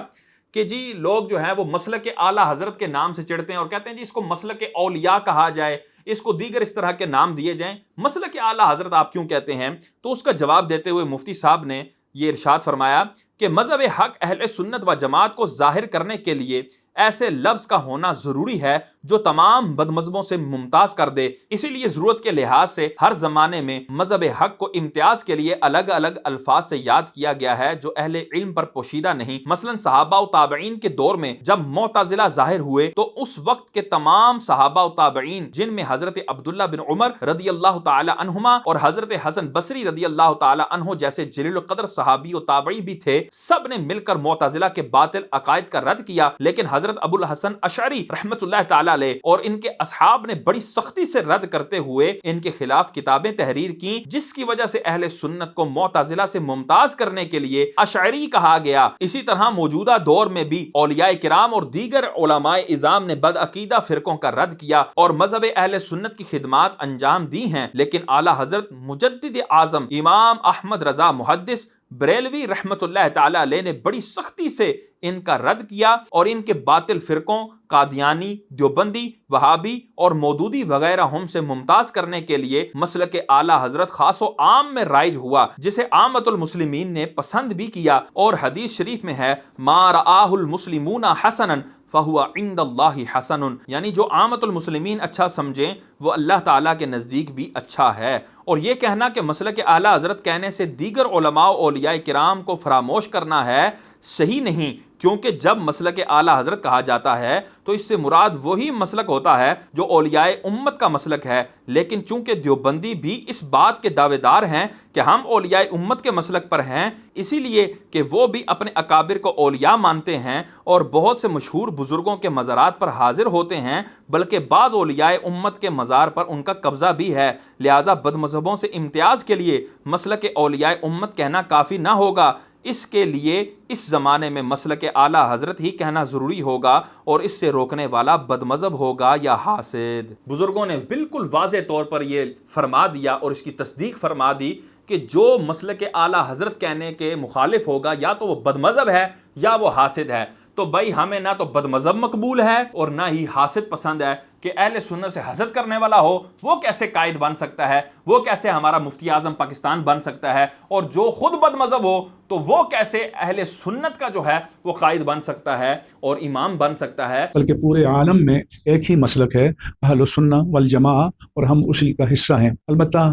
کہ جی لوگ جو ہیں وہ مسلک اعلیٰ حضرت کے نام سے چڑھتے ہیں اور کہتے ہیں جی اس کو مسلک اولیاء کہا جائے, اس کو دیگر اس طرح کے نام دیے جائیں, مسلک اعلیٰ حضرت آپ کیوں کہتے ہیں؟ تو اس کا جواب دیتے ہوئے مفتی صاحب نے یہ ارشاد فرمایا کہ مذہب حق اہل سنت و جماعت کو ظاہر کرنے کے لیے ایسے لفظ کا ہونا ضروری ہے جو تمام بد مذہبوں سے ممتاز کر دے. اسی لیے ضرورت کے لحاظ سے ہر زمانے میں مذہب حق کو امتیاز کے لیے الگ الگ الفاظ سے یاد کیا گیا ہے جو اہل علم پر پوشیدہ نہیں. مثلا صحابہ و تابعین کے دور میں جب معتزلہ ظاہر ہوئے تو اس وقت کے تمام صحابہ و تابعین, جن میں حضرت عبداللہ بن عمر رضی اللہ تعالی عنہما اور حضرت حسن بصری رضی اللہ تعالی عنہ جیسے جلیل القدر صحابی و تابعی بھی تھے, سب نے مل کر معتزلہ کے باطل عقائد کا رد کیا. لیکن حضرت ابو الحسن اشعری رحمت اللہ تعالی علیہ اور ان کے اصحاب نے بڑی سختی سے رد کرتے ہوئے ان کے خلاف کتابیں تحریر کی, جس کی وجہ سے اہل سنت کو معتزلہ سے ممتاز کرنے کے لیے اشعری کہا گیا. اسی طرح موجودہ دور میں بھی اولیاء کرام اور دیگر علماء اعظام نے بدعقیدہ فرقوں کا رد کیا اور مذہب اہل سنت کی خدمات انجام دی ہیں. لیکن اعلیٰ حضرت مجدد اعظم امام احمد رضا محدث بریلوی رحمت اللہ تعالی علیہ نے بڑی سختی سے ان کا رد کیا اور ان کے باطل فرقوں قادیانی, دیوبندی, وہابی اور مودودی وغیرہ ہم سے ممتاز کرنے کے لیے مسلک اعلیٰ حضرت خاص و عام میں رائج ہوا, جسے عامت المسلمین نے پسند بھی کیا. اور حدیث شریف میں ہے ما رآہ المسلمون حسنا فہو عند اللہ حسن, یعنی جو عامت المسلمین اچھا سمجھیں وہ اللہ تعالیٰ کے نزدیک بھی اچھا ہے. اور یہ کہنا کہ مسلک اعلیٰ حضرت کہنے سے دیگر علماء و اولیاء کرام کو فراموش کرنا ہے صحیح نہیں, کیونکہ جب مسلک اعلیٰ حضرت کہا جاتا ہے تو اس سے مراد وہی مسلک ہوتا ہے جو اولیاء امت کا مسلک ہے. لیکن چونکہ دیوبندی بھی اس بات کے دعوے دار ہیں کہ ہم اولیاء امت کے مسلک پر ہیں, اسی لیے کہ وہ بھی اپنے اکابر کو اولیاء مانتے ہیں اور بہت سے مشہور بزرگوں کے مزارات پر حاضر ہوتے ہیں, بلکہ بعض اولیاء امت کے مزار پر ان کا قبضہ بھی ہے. لہذا بد مذہبوں سے امتیاز کے لیے مسلک اولیاء امت کہنا کافی نہ ہوگا, اس کے لیے اس زمانے میں مسلک اعلیٰ حضرت ہی کہنا ضروری ہوگا اور اس سے روکنے والا بد مذہب ہوگا یا حاسد. بزرگوں نے بالکل واضح طور پر یہ فرما دیا اور اس کی تصدیق فرما دی کہ جو مسلک اعلیٰ حضرت کہنے کے مخالف ہوگا یا تو وہ بد مذہب ہے یا وہ حاسد ہے. تو بھائی ہمیں نہ تو بد مذہب مقبول ہے اور نہ ہی حاسد پسند ہے کہ اہل سنت سے حسد کرنے والا ہو وہ کیسے قائد بن سکتا ہے, وہ کیسے ہمارا مفتی اعظم پاکستان بن سکتا ہے, اور جو خود بد مذہب ہو تو وہ کیسے اہل سنت کا جو ہے وہ قائد بن سکتا ہے اور امام بن سکتا ہے. بلکہ پورے عالم میں ایک ہی مسلک ہے اہل سنت والجماعہ اور ہم اسی کا حصہ ہیں. البتہ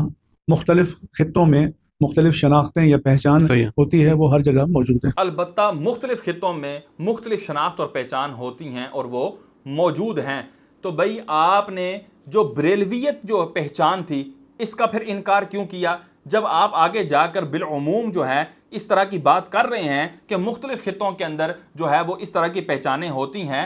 مختلف خطوں میں مختلف شناختیں یا پہچان ہوتی ہے, وہ ہر جگہ موجود ہیں. البتہ مختلف خطوں میں مختلف شناخت اور پہچان ہوتی ہیں اور وہ موجود ہیں. تو بھائی آپ نے جو بریلویت جو پہچان تھی اس کا پھر انکار کیوں کیا جب آپ آگے جا کر بالعموم جو ہے اس طرح کی بات کر رہے ہیں کہ مختلف خطوں کے اندر جو ہے وہ اس طرح کی پہچانیں ہوتی ہیں؟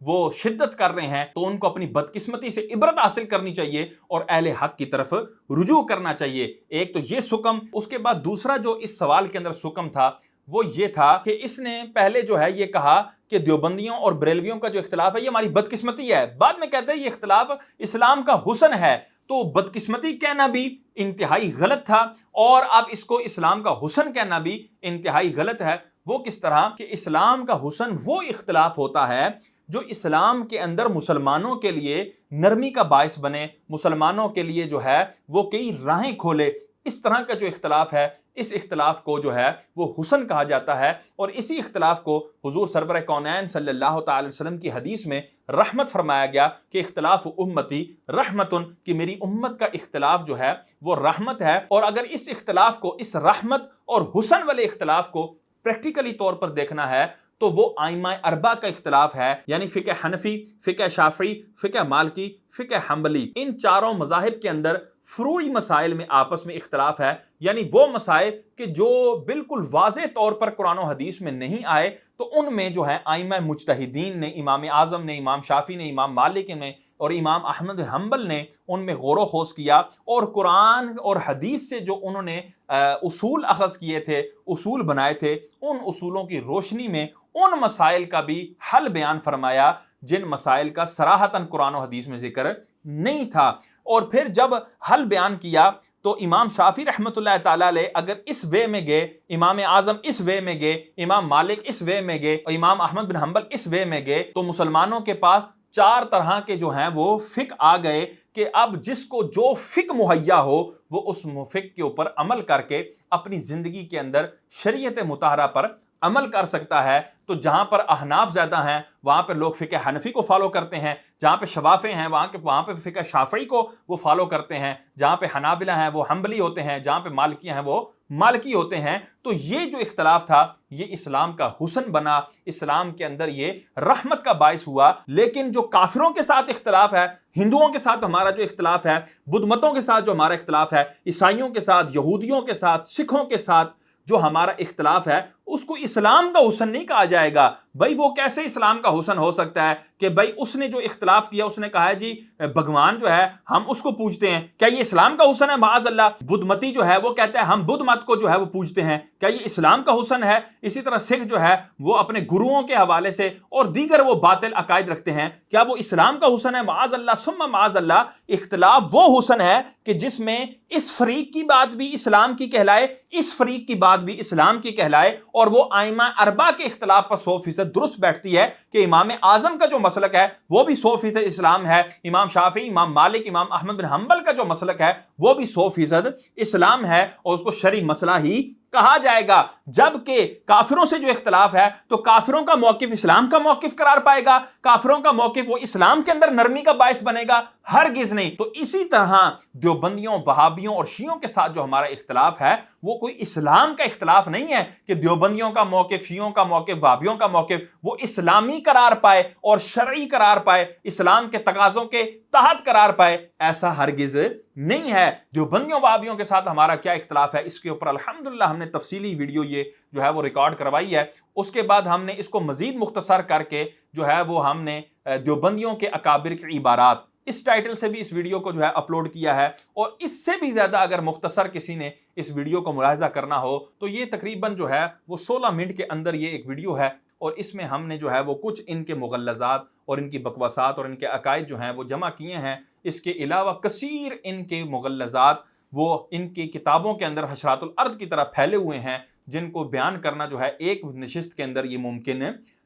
وہ شدت کر رہے ہیں تو ان کو اپنی بدقسمتی سے عبرت حاصل کرنی چاہیے اور اہل حق کی طرف رجوع کرنا چاہیے۔ ایک تو یہ سکم، اس کے بعد دوسرا جو اس سوال کے اندر سکم تھا وہ یہ تھا کہ اس نے پہلے جو ہے یہ کہا کہ دیوبندیوں اور بریلویوں کا جو اختلاف ہے یہ ہماری بدقسمتی ہے، بعد میں کہتا ہے یہ اختلاف اسلام کا حسن ہے۔ تو بدقسمتی کہنا بھی انتہائی غلط تھا اور اب اس کو اسلام کا حسن کہنا بھی انتہائی غلط ہے۔ وہ کس طرح کہ اسلام کا حسن وہ اختلاف ہوتا ہے جو اسلام کے اندر مسلمانوں کے لیے نرمی کا باعث بنے، مسلمانوں کے لیے جو ہے وہ کئی راہیں کھولے۔ اس طرح کا جو اختلاف ہے اس اختلاف کو جو ہے وہ حسن کہا جاتا ہے، اور اسی اختلاف کو حضور سرور کونین صلی اللہ تعالی وسلم کی حدیث میں رحمت فرمایا گیا کہ اختلاف امتی رحمتن، کہ میری امت کا اختلاف جو ہے وہ رحمت ہے۔ اور اگر اس اختلاف کو، اس رحمت اور حسن والے اختلاف کو پریکٹیکلی طور پر دیکھنا ہے تو وہ ائمہ اربعہ کا اختلاف ہے، یعنی فقہ حنفی، فقہ شافعی، فقہ مالکی، فقہ حنبلی۔ ان چاروں مذاہب کے اندر فروعی مسائل میں آپس میں اختلاف ہے، یعنی وہ مسائل کہ جو بالکل واضح طور پر قرآن و حدیث میں نہیں آئے تو ان میں جو ہے ائمہ مجتہدین نے، امام اعظم نے، امام شافعی نے، امام مالک نے اور امام احمد حنبل نے ان میں غور و خوض کیا اور قرآن اور حدیث سے جو انہوں نے اصول اخذ کیے تھے، اصول بنائے تھے، ان اصولوں کی روشنی میں ان مسائل کا بھی حل بیان فرمایا جن مسائل کا صراحتاً قرآن و حدیث میں ذکر نہیں تھا۔ اور پھر جب حل بیان کیا تو امام شافعی رحمۃ اللہ تعالی علیہ اگر اس وے میں گئے، امام اعظم اس وے میں گئے، امام مالک اس وے میں گئے اور امام احمد بن حنبل اس وے میں گئے، تو مسلمانوں کے پاس چار طرح کے جو ہیں وہ فقہ آ گئے کہ اب جس کو جو فقہ مہیا ہو وہ اس فقہ کے اوپر عمل کر کے اپنی زندگی کے اندر شریعت مطہرہ پر عمل کر سکتا ہے۔ تو جہاں پر احناف زیادہ ہیں وہاں پہ لوگ فقہ حنفی کو فالو کرتے ہیں، جہاں پہ شوافع ہیں وہاں پہ فقہ شافعی کو وہ فالو کرتے ہیں، جہاں پہ حنابلہ ہیں وہ حنبلی ہوتے ہیں، جہاں پہ مالکی ہیں وہ مالکی ہوتے ہیں۔ تو یہ جو اختلاف تھا یہ اسلام کا حسن بنا، اسلام کے اندر یہ رحمت کا باعث ہوا۔ لیکن جو کافروں کے ساتھ اختلاف ہے، ہندوؤں کے ساتھ ہمارا جو اختلاف ہے، بدھ متوں کے ساتھ جو ہمارا اختلاف ہے، عیسائیوں کے ساتھ، یہودیوں کے ساتھ، سکھوں کے ساتھ جو ہمارا اختلاف ہے، اس کو اسلام کا حسن نہیں کہا جائے گا۔ بھائی وہ کیسے اسلام کا حسن ہو سکتا ہے کہ بھائی اس نے جو اختلاف کیا، اس نے کہا ہے جی بھگوان جو ہے ہم اس کو پوجتے ہیں، کیا یہ اسلام کا حسن ہے؟ معاذ اللہ۔ بدھ متی جو ہے وہ کہتا ہے ہم بدھ مت کو جو ہے وہ پوجتے ہیں، کیا یہ اسلام کا حسن ہے؟ اسی طرح سکھ جو ہے وہ اپنے گروؤں کے حوالے سے اور دیگر وہ باطل عقائد رکھتے ہیں، کیا وہ اسلام کا حسن ہے؟ معاذ اللہ ثم معاذ اللہ۔ اختلاف وہ حسن ہے کہ جس میں اس فریق کی بات بھی اسلام کی کہلائے، اس فریق کی بات بھی اسلام کی کہلائے، اور وہ ائمہ اربعہ کے اختلاف پر 100% درست بیٹھتی ہے کہ امام اعظم کا جو مسلک ہے وہ بھی 100% اسلام ہے، امام شافعی، امام مالک، امام احمد بن حنبل کا جو مسلک ہے وہ بھی 100% اسلام ہے اور اس کو شرعی مسئلہ ہی کہا جائے گا۔ جبکہ کافروں سے جو اختلاف ہے تو کافروں کا موقف اسلام کا موقف قرار پائے گا، کافروں کا موقف وہ اسلام کے اندر نرمی کا باعث بنے گا؟ ہرگز نہیں۔ تو اسی طرح دیوبندیوں، وہابیوں اور شیعوں کے ساتھ جو ہمارا اختلاف ہے وہ کوئی اسلام کا اختلاف نہیں ہے کہ دیوبندیوں کا موقف، شیعوں کا موقف، وہابیوں کا موقف وہ اسلامی قرار پائے اور شرعی قرار پائے، اسلام کے تقاضوں کے تحت قرار پائے، ایسا ہرگز نہیں ہے۔ دیوبندیوں وہابیوں کے ساتھ ہمارا کیا اختلاف ہے اس کے اوپر الحمدللہ ہم نے تفصیلی ویڈیو یہ جو ہے وہ ریکارڈ کروائی ہے۔ اس کے بعد ہم نے اس کو مزید مختصر کر کے جو ہے وہ ہم نے دیوبندیوں کے اکابر کی عبارات اس ٹائٹل سے بھی اس ویڈیو کو جو ہے اپلوڈ کیا ہے، اور اس سے بھی زیادہ اگر مختصر کسی نے اس ویڈیو کو ملاحظہ کرنا ہو تو یہ تقریباً جو ہے وہ 16 منٹ کے اندر یہ ایک ویڈیو ہے، اور اس میں ہم نے جو ہے وہ کچھ ان کے مغلظات اور ان کی بکواسات اور ان کے عقائد جو ہیں وہ جمع کیے ہیں۔ اس کے علاوہ کثیر ان کے مغلظات وہ ان کی کتابوں کے اندر حشرات الارض کی طرح پھیلے ہوئے ہیں، جن کو بیان کرنا جو ہے ایک نشست کے اندر یہ ممکن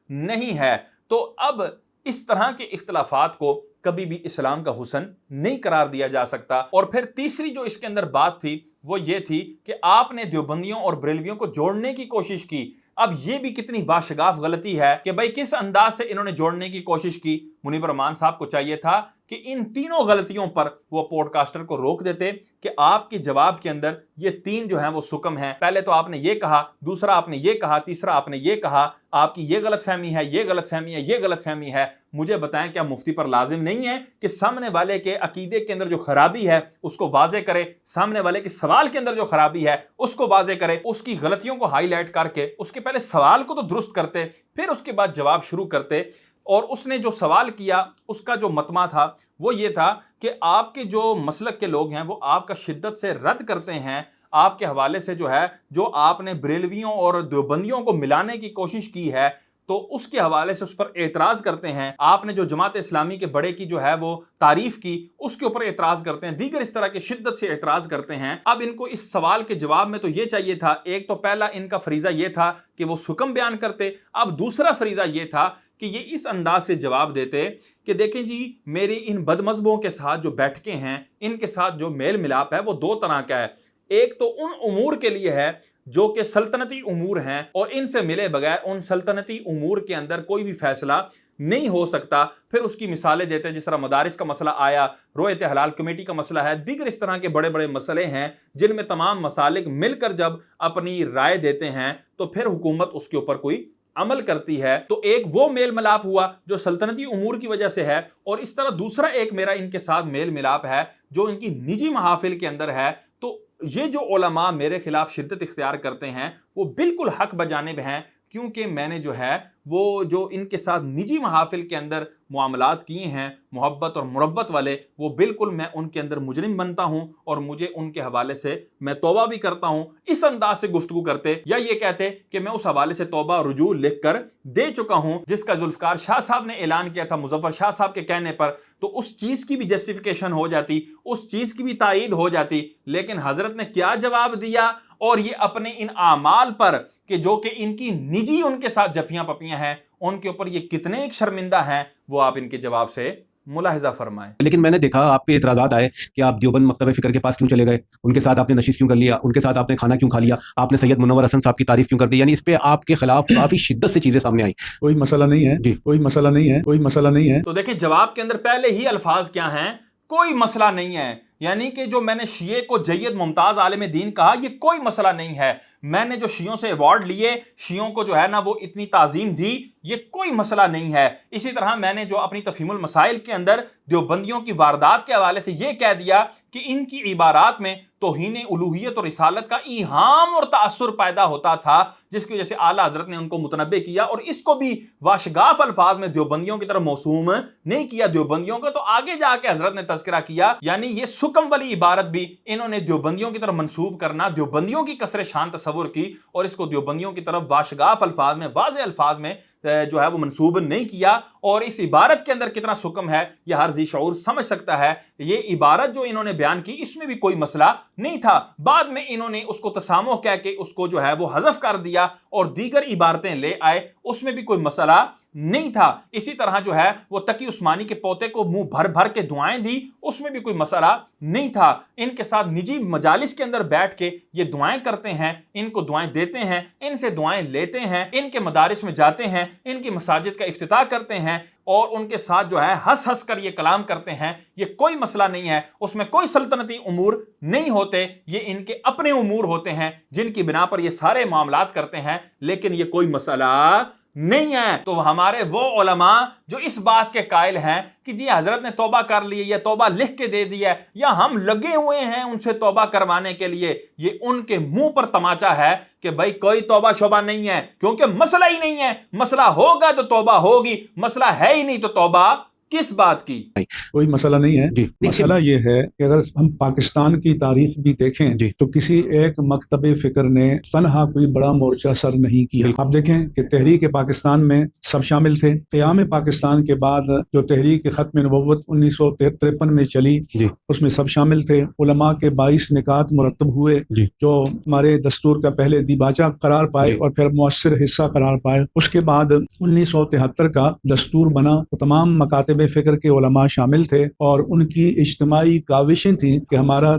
نہیں ہے۔ تو اب اس طرح کے اختلافات کو کبھی بھی اسلام کا حسن نہیں قرار دیا جا سکتا۔ اور پھر تیسری جو اس کے اندر بات تھی وہ یہ تھی کہ آپ نے دیوبندیوں اور بریلویوں کو جوڑنے کی کوشش کی۔ اب یہ بھی کتنی واشگاف غلطی ہے کہ بھائی کس انداز سے انہوں نے جوڑنے کی کوشش کی۔ منیب الرحمان صاحب کو چاہیے تھا کہ ان تینوں غلطیوں پر وہ پوڈ کاسٹر کو روک دیتے کہ آپ کے جواب کے اندر یہ تین جو ہیں وہ سکم ہیں، پہلے تو آپ نے یہ کہا، دوسرا آپ نے یہ کہا، تیسرا آپ نے یہ کہا، آپ کی یہ غلط فہمی ہے، یہ غلط فہمی ہے، یہ غلط فہمی ہے۔ مجھے بتائیں کیا مفتی پر لازم نہیں ہے کہ سامنے والے کے عقیدے کے اندر جو خرابی ہے اس کو واضح کرے، سامنے والے کے سوال کے اندر جو خرابی ہے اس کو واضح کرے، اس کی غلطیوں کو ہائی لائٹ کر کے اس کے پہلے سوال کو تو درست کرتے، پھر اس کے بعد جواب شروع کرتے۔ اور اس نے جو سوال کیا اس کا جو متما تھا وہ یہ تھا کہ آپ کے جو مسلک کے لوگ ہیں وہ آپ کا شدت سے رد کرتے ہیں، آپ کے حوالے سے جو ہے جو آپ نے بریلویوں اور دیوبندیوں کو ملانے کی کوشش کی ہے تو اس کے حوالے سے اس پر اعتراض کرتے ہیں، آپ نے جو جماعت اسلامی کے بڑے کی جو ہے وہ تعریف کی اس کے اوپر اعتراض کرتے ہیں، دیگر اس طرح کے شدت سے اعتراض کرتے ہیں۔ اب ان کو اس سوال کے جواب میں تو یہ چاہیے تھا، ایک تو پہلا ان کا فریضہ یہ تھا کہ وہ حکم بیان کرتے، اب دوسرا فریضہ یہ تھا کہ یہ اس انداز سے جواب دیتے کہ دیکھیں جی میری ان بد مذہبوں کے ساتھ جو بیٹھکیں ہیں، ان کے ساتھ جو میل ملاپ ہے وہ دو طرح کا ہے، ایک تو ان امور کے لیے ہے جو کہ سلطنتی امور ہیں اور ان سے ملے بغیر ان سلطنتی امور کے اندر کوئی بھی فیصلہ نہیں ہو سکتا۔ پھر اس کی مثالیں دیتے ہیں، جس طرح مدارس کا مسئلہ آیا، رویت حلال کمیٹی کا مسئلہ ہے، دیگر اس طرح کے بڑے بڑے مسئلے ہیں جن میں تمام مسالک مل کر جب اپنی رائے دیتے ہیں تو پھر حکومت اس کے اوپر کوئی عمل کرتی ہے۔ تو ایک وہ میل ملاپ ہوا جو سلطنتی امور کی وجہ سے ہے، اور اس طرح دوسرا ایک میرا ان کے ساتھ میل ملاپ ہے جو ان کی نجی محافل کے اندر ہے۔ تو یہ جو علماء میرے خلاف شدت اختیار کرتے ہیں وہ بالکل حق بجانب ہیں، کیونکہ میں نے جو ہے وہ جو ان کے ساتھ نجی محافل کے اندر معاملات کیے ہیں محبت اور مربت والے، وہ بالکل میں ان کے اندر مجرم بنتا ہوں اور مجھے ان کے حوالے سے میں توبہ بھی کرتا ہوں۔ اس انداز سے گفتگو کرتے یا یہ کہتے کہ میں اس حوالے سے توبہ رجوع لکھ کر دے چکا ہوں جس کا ذوالفقار شاہ صاحب نے اعلان کیا تھا مظفر شاہ صاحب کے کہنے پر، تو اس چیز کی بھی جسٹیفیکیشن ہو جاتی، اس چیز کی بھی تائید ہو جاتی، لیکن حضرت نے کیا جواب دیا؟ اور یہ اپنے ان اعمال پر کہ جو کہ ان کی نجی ان کے ساتھ جفیاں پپیاں ہیں ان کے اوپر یہ کتنے ایک شرمندہ ہیں، وہ آپ ان کے جواب سے ملاحظہ فرمائیں۔ لیکن میں نے دیکھا آپ پہ اعتراضات آئے کہ آپ دیوبند مکتبہ فکر کے پاس کیوں چلے گئے، ان کے ساتھ آپ نے نشست کیوں کر لیا، ان کے ساتھ آپ نے کھانا کیوں کھا لیا، آپ نے سید منور حسن صاحب کی تعریف کیوں کر دی، یعنی اس پہ آپ کے خلاف کافی شدت سے چیزیں سامنے آئی۔ کوئی مسئلہ نہیں ہے جی، کوئی مسئلہ نہیں ہے، کوئی مسئلہ نہیں ہے۔ تو دیکھیں جواب کے اندر پہلے ہی الفاظ کیا ہیں، کوئی مسئلہ نہیں ہے، یعنی کہ جو میں نے شیعہ کو جید ممتاز عالم دین کہا یہ کوئی مسئلہ نہیں ہے، میں نے جو شیعوں سے ایوارڈ لیے، شیعوں کو جو ہے نا وہ اتنی تعظیم دی، یہ کوئی مسئلہ نہیں ہے۔ اسی طرح میں نے جو اپنی تفہیم المسائل کے اندر دیوبندیوں کی واردات کے حوالے سے یہ کہہ دیا کہ ان کی عبارات میں توہین الوہیت اور رسالت کا ایہام اور تاثر پیدا ہوتا تھا، جس کی وجہ سے اعلیٰ حضرت نے ان کو متنبع کیا اور اس کو بھی واشگاف الفاظ میں دیوبندیوں کی طرف موسوم نہیں کیا دیوبندیوں کا، تو آگے جا کے حضرت نے تذکرہ کیا، یعنی یہ سکم والی عبارت بھی انہوں نے دیوبندیوں کی طرف منسوب کرنا، دیوبندیوں کی کثر شان تصور کی اور اس کو دیوبندیوں کی طرف واشگاف الفاظ میں واضح الفاظ میں جو ہے وہ منسوب نہیں کیا، اور اس عبارت کے اندر کتنا سکم ہے یہ ہر ذی شعور سمجھ سکتا ہے۔ یہ عبارت جو انہوں نے بیان کی اس میں بھی کوئی مسئلہ نہیں تھا، بعد میں انہوں نے اس کو تسامح کہہ کے اس کو جو ہے وہ حذف کر دیا اور دیگر عبارتیں لے آئے، اس میں بھی کوئی مسئلہ نہیں تھا۔ اسی طرح جو ہے وہ تقی عثمانی کے پوتے کو منہ بھر بھر کے دعائیں دی، اس میں بھی کوئی مسئلہ نہیں تھا۔ ان کے ساتھ نجی مجالس کے اندر بیٹھ کے یہ دعائیں کرتے ہیں، ان کو دعائیں دیتے ہیں، ان سے دعائیں لیتے ہیں، ان کے مدارس میں جاتے ہیں، ان کی مساجد کا افتتاح کرتے ہیں اور ان کے ساتھ جو ہے ہنس ہنس کر یہ کلام کرتے ہیں، یہ کوئی مسئلہ نہیں ہے، اس میں کوئی سلطنتی امور نہیں ہوتے، یہ ان کے اپنے امور ہوتے ہیں جن کی بنا پر یہ سارے معاملات کرتے ہیں، لیکن یہ کوئی مسئلہ نہیں ہے۔ تو ہمارے وہ علماء جو اس بات کے قائل ہیں کہ جی حضرت نے توبہ کر لی یا توبہ لکھ کے دے دی ہے یا ہم لگے ہوئے ہیں ان سے توبہ کروانے کے لیے، یہ ان کے منہ پر تماچا ہے کہ بھائی کوئی توبہ شوبہ نہیں ہے، کیونکہ مسئلہ ہی نہیں ہے، مسئلہ ہوگا تو توبہ ہوگی، مسئلہ ہے ہی نہیں تو توبہ کس بات کی؟ کوئی مسئلہ نہیں ہے۔ جی، مسئلہ یہ ہے کہ اگر ہم پاکستان کی تاریخ بھی دیکھیں جی، تو کسی ایک مکتب فکر نے تنہا کوئی بڑا مورچہ سر نہیں کیا۔ آپ دیکھیں کہ تحریک پاکستان میں سب شامل تھے، قیام پاکستان کے بعد جو تحریک ختم نبوت 1953 میں چلی جی، اس میں سب شامل تھے، علماء کے 22 نکات مرتب ہوئے جی، جو ہمارے دستور کا پہلے دیباچہ قرار پائے جی، اور پھر مؤثر حصہ قرار پائے۔ اس کے بعد 1973 کا دستور بنا تو تمام مکاتب فکر کے علماء شامل تھے اور ان کی اجتماعی کاوشیں تھیں کہ ہمارا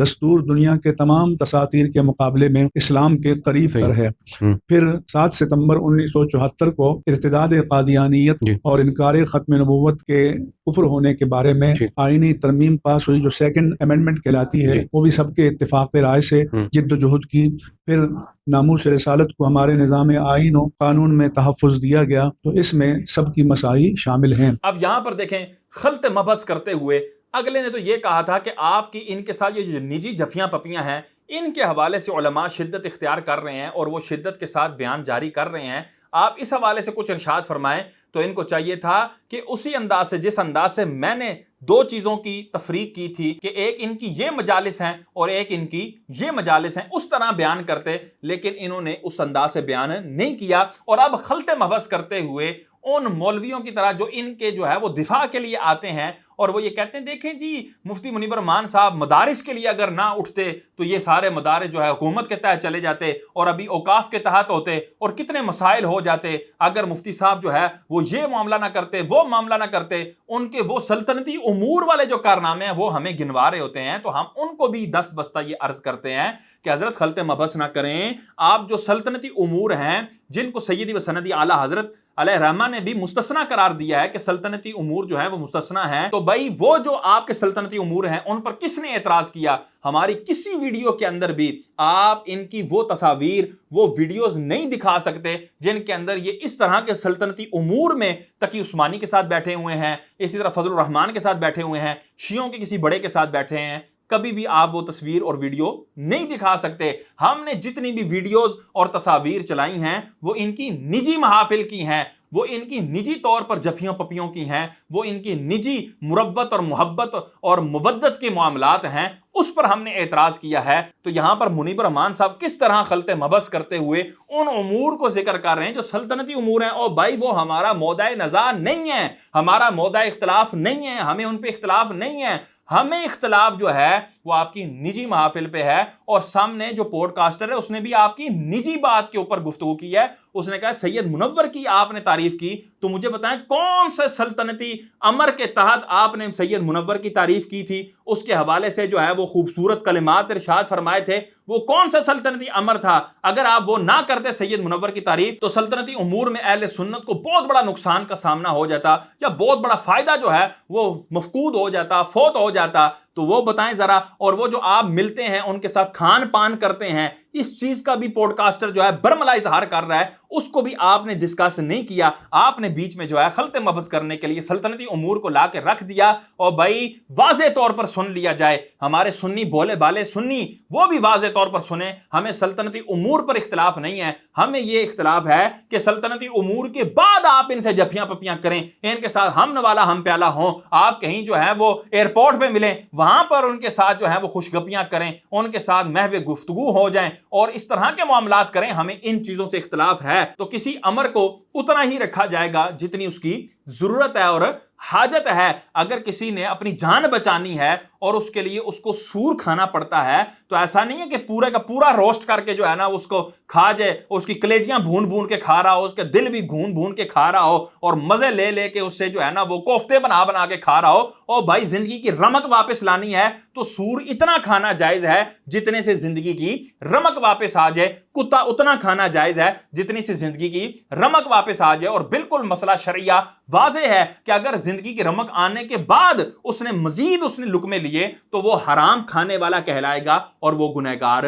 دستور دنیا کے تمام دساتیر کے مقابلے میں اسلام کے قریب تر ہے۔ پھر 7 ستمبر 1974 کو ارتداد قادیانیت جی، اور انکار ختم نبوت کے کفر ہونے کے بارے میں جی، آئینی ترمیم پاس ہوئی جو سیکنڈ امینڈمنٹ کہلاتی ہے، جی، وہ بھی سب کے اتفاق رائے سے جد و جہد کی۔ پھر ناموس رسالت کو ہمارے نظام آئین و قانون میں تحفظ دیا گیا، تو اس میں سب کی مساعی شامل ہیں۔ اب یہاں پر دیکھیں خلط مبحث کرتے ہوئے اگلے نے تو یہ کہا تھا کہ آپ کی ان کے ساتھ یہ جو نجی جھپیاں پپیاں ہیں ان کے حوالے سے علماء شدت اختیار کر رہے ہیں اور وہ شدت کے ساتھ بیان جاری کر رہے ہیں۔ آپ اس حوالے سے کچھ ارشاد فرمائیں۔ تو ان کو چاہیے تھا کہ اسی انداز سے جس انداز سے میں نے دو چیزوں کی تفریق کی تھی کہ ایک ان کی یہ مجالس ہیں اور ایک ان کی یہ مجالس ہیں، اس طرح بیان کرتے، لیکن انہوں نے اس انداز سے بیان نہیں کیا، اور اب خلط محبس کرتے ہوئے ان مولویوں کی طرح جو ان کے جو ہے وہ دفاع کے لیے آتے ہیں اور وہ یہ کہتے ہیں دیکھیں جی مفتی منیب الرحمان صاحب مدارس کے لیے اگر نہ اٹھتے تو یہ سارے مدارس جو ہے حکومت کے تحت چلے جاتے اور ابھی اوقاف کے تحت ہوتے اور کتنے مسائل ہو جاتے اگر مفتی صاحب جو ہے وہ یہ معاملہ نہ کرتے، وہ معاملہ نہ کرتے۔ ان کے وہ سلطنتی امور والے جو کارنامے ہیں وہ ہمیں گنوا رہے ہوتے ہیں، تو ہم ان کو بھی دست بستہ یہ عرض کرتے ہیں کہ حضرت خلط محبس نہ کریں۔ آپ جو سلطنتی امور ہیں جن کو سیدی و سندی اعلیٰ حضرت علیہ رحمہ نے بھی مستثنا قرار دیا ہے کہ سلطنتی امور جو ہیں وہ مستثنا ہیں، تو بھائی وہ جو آپ کے سلطنتی امور ہیں ان پر کس نے اعتراض کیا؟ ہماری کسی ویڈیو کے اندر بھی آپ ان کی وہ تصاویر، وہ ویڈیوز نہیں دکھا سکتے جن کے اندر یہ اس طرح کے سلطنتی امور میں تقی عثمانی کے ساتھ بیٹھے ہوئے ہیں، اسی طرح فضل الرحمان کے ساتھ بیٹھے ہوئے ہیں، شیعوں کے کسی بڑے کے ساتھ بیٹھے ہیں۔ کبھی بھی آپ وہ تصویر اور ویڈیو نہیں دکھا سکتے۔ ہم نے جتنی بھی ویڈیوز اور تصاویر چلائی ہیں وہ ان کی نجی محافل کی ہیں، وہ ان کی نجی طور پر جفیوں پپیوں کی ہیں، وہ ان کی نجی مروت اور محبت اور مودت کے معاملات ہیں، اس پر ہم نے اعتراض کیا ہے۔ تو یہاں پر منیب الرحمان صاحب کس طرح خلط محبس کرتے ہوئے ان امور کو ذکر کر رہے ہیں جو سلطنتی امور ہیں، اور بھائی وہ ہمارا موضع نزاع نہیں ہے، ہمارا موضع اختلاف نہیں ہے، ہمیں ان پہ اختلاف نہیں ہے۔ ہمیں اختلاف جو ہے وہ آپ کی نجی محافل پہ ہے، اور سامنے جو پوڈ کاسٹر ہے اس نے بھی آپ کی نجی بات کے اوپر گفتگو کی ہے۔ اس نے کہا سید منور کی آپ نے تعریف کی، تو مجھے بتائیں کون سے سلطنتی امر کے تحت آپ نے سید منور کی تعریف کی تھی؟ اس کے حوالے سے جو ہے وہ خوبصورت کلمات ارشاد فرمائے تھے، وہ کون سا سلطنتی امر تھا؟ اگر آپ وہ نہ کرتے سید منور کی تعریف تو سلطنتی امور میں اہل سنت کو بہت بڑا نقصان کا سامنا ہو جاتا، یا بہت بڑا فائدہ جو ہے وہ مفقود ہو جاتا، فوت ہو جاتا۔ تو وہ بتائیں ذرا، اور وہ جو آپ ملتے ہیں ان کے ساتھ کھان پان کرتے ہیں، اس چیز کا بھی پوڈ کاسٹر جو ہے برملا اظہار کر رہا ہے، اس کو بھی آپ نے ڈسکس نہیں کیا۔ آپ نے بیچ میں جو ہے خلط محبس کرنے کے لیے سلطنتی امور کو لا کے رکھ دیا، اور بھائی واضح طور پر سن لیا جائے، ہمارے سنی بولے بالے سنی وہ بھی واضح طور پر سنیں، ہمیں سلطنتی امور پر اختلاف نہیں ہے، ہمیں یہ اختلاف ہے کہ سلطنتی امور کے بعد آپ ان سے جفیاں پپیاں کریں، ان کے ساتھ ہم نوالا ہم پیالہ ہوں، آپ کہیں جو ہے وہ ایئرپورٹ پہ ملیں، وہاں پر ان کے ساتھ جو ہے وہ خوش گپیاں کریں، ان کے ساتھ محو گفتگو ہو جائیں اور اس طرح کے معاملات کریں۔ ہمیں ان چیزوں سے اختلاف ہے تو کسی امر کو اتنا ہی رکھا جائے گا جتنی اس کی ضرورت ہے اور حاجت ہے۔ اگر کسی نے اپنی جان بچانی ہے اور اس کے لیے اس کو سور کھانا پڑتا ہے تو ایسا نہیں ہے کہ پورے کا پورا روسٹ کر کے جو ہے نا اس کو کھا جائے، اس کی کلیجیاں بھون بھون کے کھا رہا ہو، اس کے دل بھی بھون بھون کے کھا رہا ہو، اور مزے لے لے کے اس سے جو ہے نا وہ کوفتے بنا بنا کے کھا رہا ہو۔ اور بھائی زندگی کی رمق واپس لانی ہے تو سور اتنا کھانا جائز ہے جتنے سے زندگی کی رمق واپس آ جائے، کتا اتنا کھانا جائز ہے جتنی سے زندگی کی رمق واپس آ جائے۔ اور بالکل مسئلہ شرعیہ واضح ہے کہ اگر زندگی کی رمق آنے کے بعد اس نے مزید لقمے لیے تو وہ حرام کھانے والا کہلائے گا اور وہ گنہگار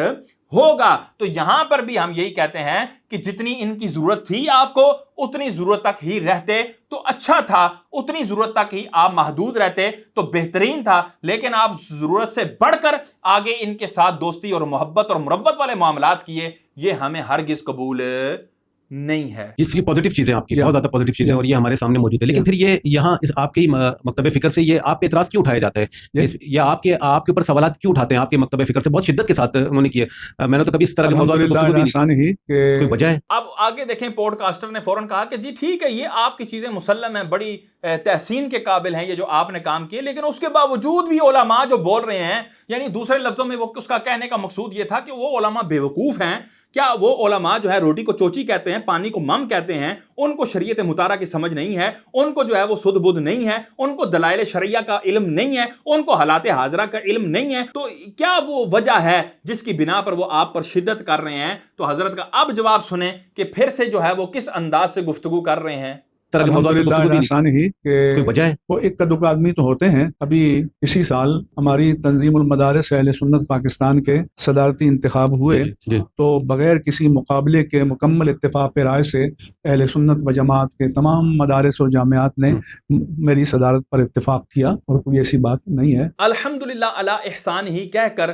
ہوگا۔ تو یہاں پر بھی ہم یہی کہتے ہیں کہ جتنی ان کی ضرورت تھی آپ کو اتنی ضرورت تک ہی رہتے تو اچھا تھا، اتنی ضرورت تک ہی آپ محدود رہتے تو بہترین تھا، لیکن آپ ضرورت سے بڑھ کر آگے ان کے ساتھ دوستی اور محبت اور مروت والے معاملات کیے، یہ ہمیں ہرگز قبول نہیں ہے۔ یہ پازیٹیو چیزیں آپ کی بہت زیادہ پازیٹیو چیزیں اور یہ ہمارے سامنے موجود ہے، لیکن پھر یہ یہاں آپ کی مکتب فکر سے یہ آپ پہ اعتراض کیوں اٹھایا جاتا ہے، یا آپ کے اوپر سوالات کیوں اٹھاتے ہیں آپ کے مکتب فکر سے؟ بہت شدت کے ساتھ انہوں نے کیے، میں نے تو کبھی اس طرح کے موضوعات پہ گفتگو بھی نہیں کی، کوئی وجہ ہے؟ اب آگے دیکھیں پوڈ کاسٹر نے فوراً کہا کہ جی ٹھیک ہے یہ آپ کی چیزیں مسلم ہیں، بڑی تحسین کے قابل ہیں یہ جو آپ نے کام کیے، لیکن اس کے باوجود بھی علماء جو بول رہے ہیں، یعنی دوسرے لفظوں میں وہ اس کا کہنے کا مقصود یہ تھا کہ وہ علماء بیوقوف ہیں کیا؟ وہ علماء جو ہے روٹی کو چوچی کہتے ہیں، پانی کو مم کہتے ہیں، ان کو شریعت مطالعہ کی سمجھ نہیں ہے، ان کو جو ہے وہ سدھ بدھ نہیں ہے، ان کو دلائل شرعیہ کا علم نہیں ہے، ان کو حالات حاضرہ کا علم نہیں ہے، تو کیا وہ وجہ ہے جس کی بنا پر وہ آپ پر شدت کر رہے ہیں؟ تو حضرت کا اب جواب سنیں کہ پھر سے جو ہے وہ کس انداز سے گفتگو کر رہے ہیں۔ کوئی وجہ ہے؟ وہ ایک دو آدمی تو ہوتے ہیں۔ ابھی اسی سال ہماری تنظیم المدارس اہل سنت پاکستان کے صدارتی انتخاب ہوئے، تو بغیر کسی مقابلے کے مکمل اتفاق رائے سے اہل سنت و جماعت کے تمام مدارس اور جامعات نے میری صدارت پر اتفاق کیا، اور کوئی ایسی بات نہیں ہے۔ الحمدللہ علی احسان ہی کہہ کر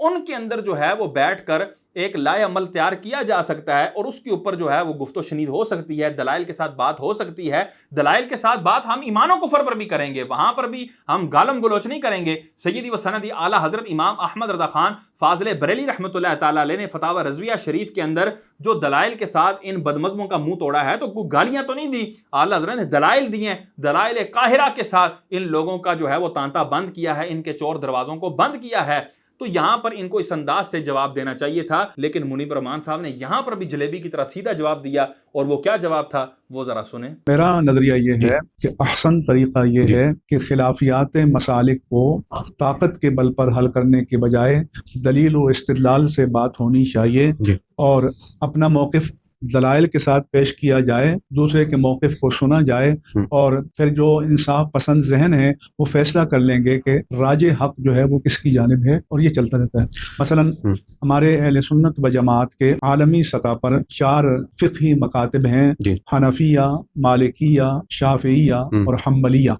ان کے اندر جو ہے وہ بیٹھ کر ایک لائے عمل تیار کیا جا سکتا ہے اور اس کے اوپر جو ہے وہ گفت و شنید ہو سکتی ہے، دلائل کے ساتھ بات ہو سکتی ہے۔ دلائل کے ساتھ بات ہم ایمان و کفر پر بھی کریں گے، وہاں پر بھی ہم گالم گلوچ نہیں کریں گے۔ سیدی و سندی اعلیٰ حضرت امام احمد رضا خان فاضل بریلی رحمۃ اللہ تعالیٰ علیہ نے فتاوی رضویہ شریف کے اندر جو دلائل کے ساتھ ان بدمزموں کا منہ توڑا ہے تو کوئی گالیاں تو نہیں دی، اعلیٰ حضرت نے دلائل دی ہیں، دلائل قاہرہ کے ساتھ ان لوگوں کا جو ہے وہ تانتا بند کیا ہے، ان کے چور دروازوں کو بند کیا ہے۔ تو یہاں پر ان کو اس انداز سے جواب دینا چاہیے تھا، لیکن منیب رحمان صاحب نے یہاں پر بھی جلیبی کی طرح سیدھا جواب دیا، اور وہ کیا جواب تھا وہ ذرا سنیں۔ میرا نظریہ یہ ہے کہ احسن طریقہ یہ ہے کہ خلافیات مسالک کو طاقت کے بل پر حل کرنے کے بجائے دلیل و استدلال سے بات ہونی چاہیے، اور اپنا موقف دلائل کے ساتھ پیش کیا جائے، دوسرے کے موقف کو سنا جائے، اور پھر جو انصاف پسند ذہن ہے وہ فیصلہ کر لیں گے کہ راجح حق جو ہے وہ کس کی جانب ہے، اور یہ چلتا رہتا ہے۔ مثلا ہمارے اہل سنت و جماعت کے عالمی سطح پر 4 فقہی مکاتب ہیں، حنفیہ، مالکیہ، شافعیہ اور حنبلیہ۔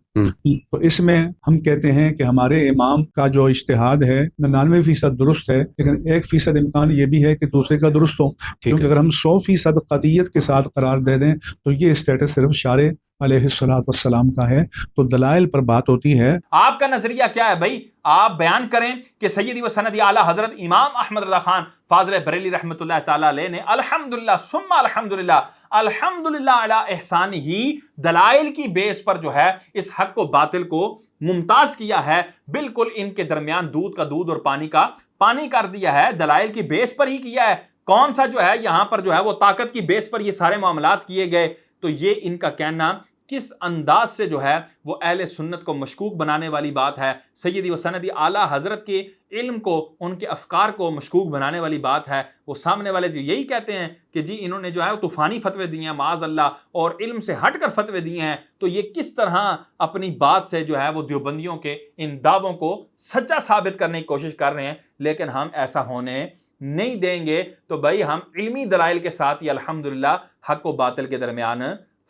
تو اس میں ہم کہتے ہیں کہ ہمارے امام کا جو اجتہاد ہے 99% درست ہے، لیکن 1% امکان یہ بھی ہے کہ دوسرے کا درست ہو، کیونکہ اگر ہم 100% قطعیت کے ساتھ قرار دے دیں تو یہ اسٹیٹس صرف شارع علیہ السلام کا ہے، تو دلائل پر بات ہوتی ہے۔ آپ کا نظریہ کیا ہے بھائی؟ آپ بیان کریں کہ سیدی و سندی اعلیٰ حضرت امام احمد رضا خان فاضل بریلی رحمۃ اللہ تعالیٰ علیہ نے الحمدللہ ثم الحمدللہ الحمدللہ علی احسان ہی دلائل کی بیس پر جو ہے اس حق و باطل کو ممتاز کیا ہے، بالکل ان کے درمیان دودھ کا دودھ اور پانی کا پانی کر دیا ہے، دلائل کی بیس پر ہی کیا ہے۔ کون سا جو ہے یہاں پر جو ہے وہ طاقت کی بیس پر یہ سارے معاملات کیے گئے؟ تو یہ ان کا کہنا کس انداز سے جو ہے وہ اہل سنت کو مشکوک بنانے والی بات ہے، سیدی و سندی اعلیٰ حضرت کے علم کو، ان کے افکار کو مشکوک بنانے والی بات ہے۔ وہ سامنے والے جو یہی کہتے ہیں کہ جی انہوں نے جو ہے طوفانی فتوے دیے ہیں معاذ اللہ، اور علم سے ہٹ کر فتوے دیے ہیں، تو یہ کس طرح اپنی بات سے جو ہے وہ دیوبندیوں کے ان دعووں کو سچا ثابت کرنے کی کوشش کر رہے ہیں، لیکن ہم ایسا ہونے نہیں دیں گے۔ تو بھائی ہم علمی دلائل کے ساتھ یہ الحمدللہ حق و باطل کے درمیان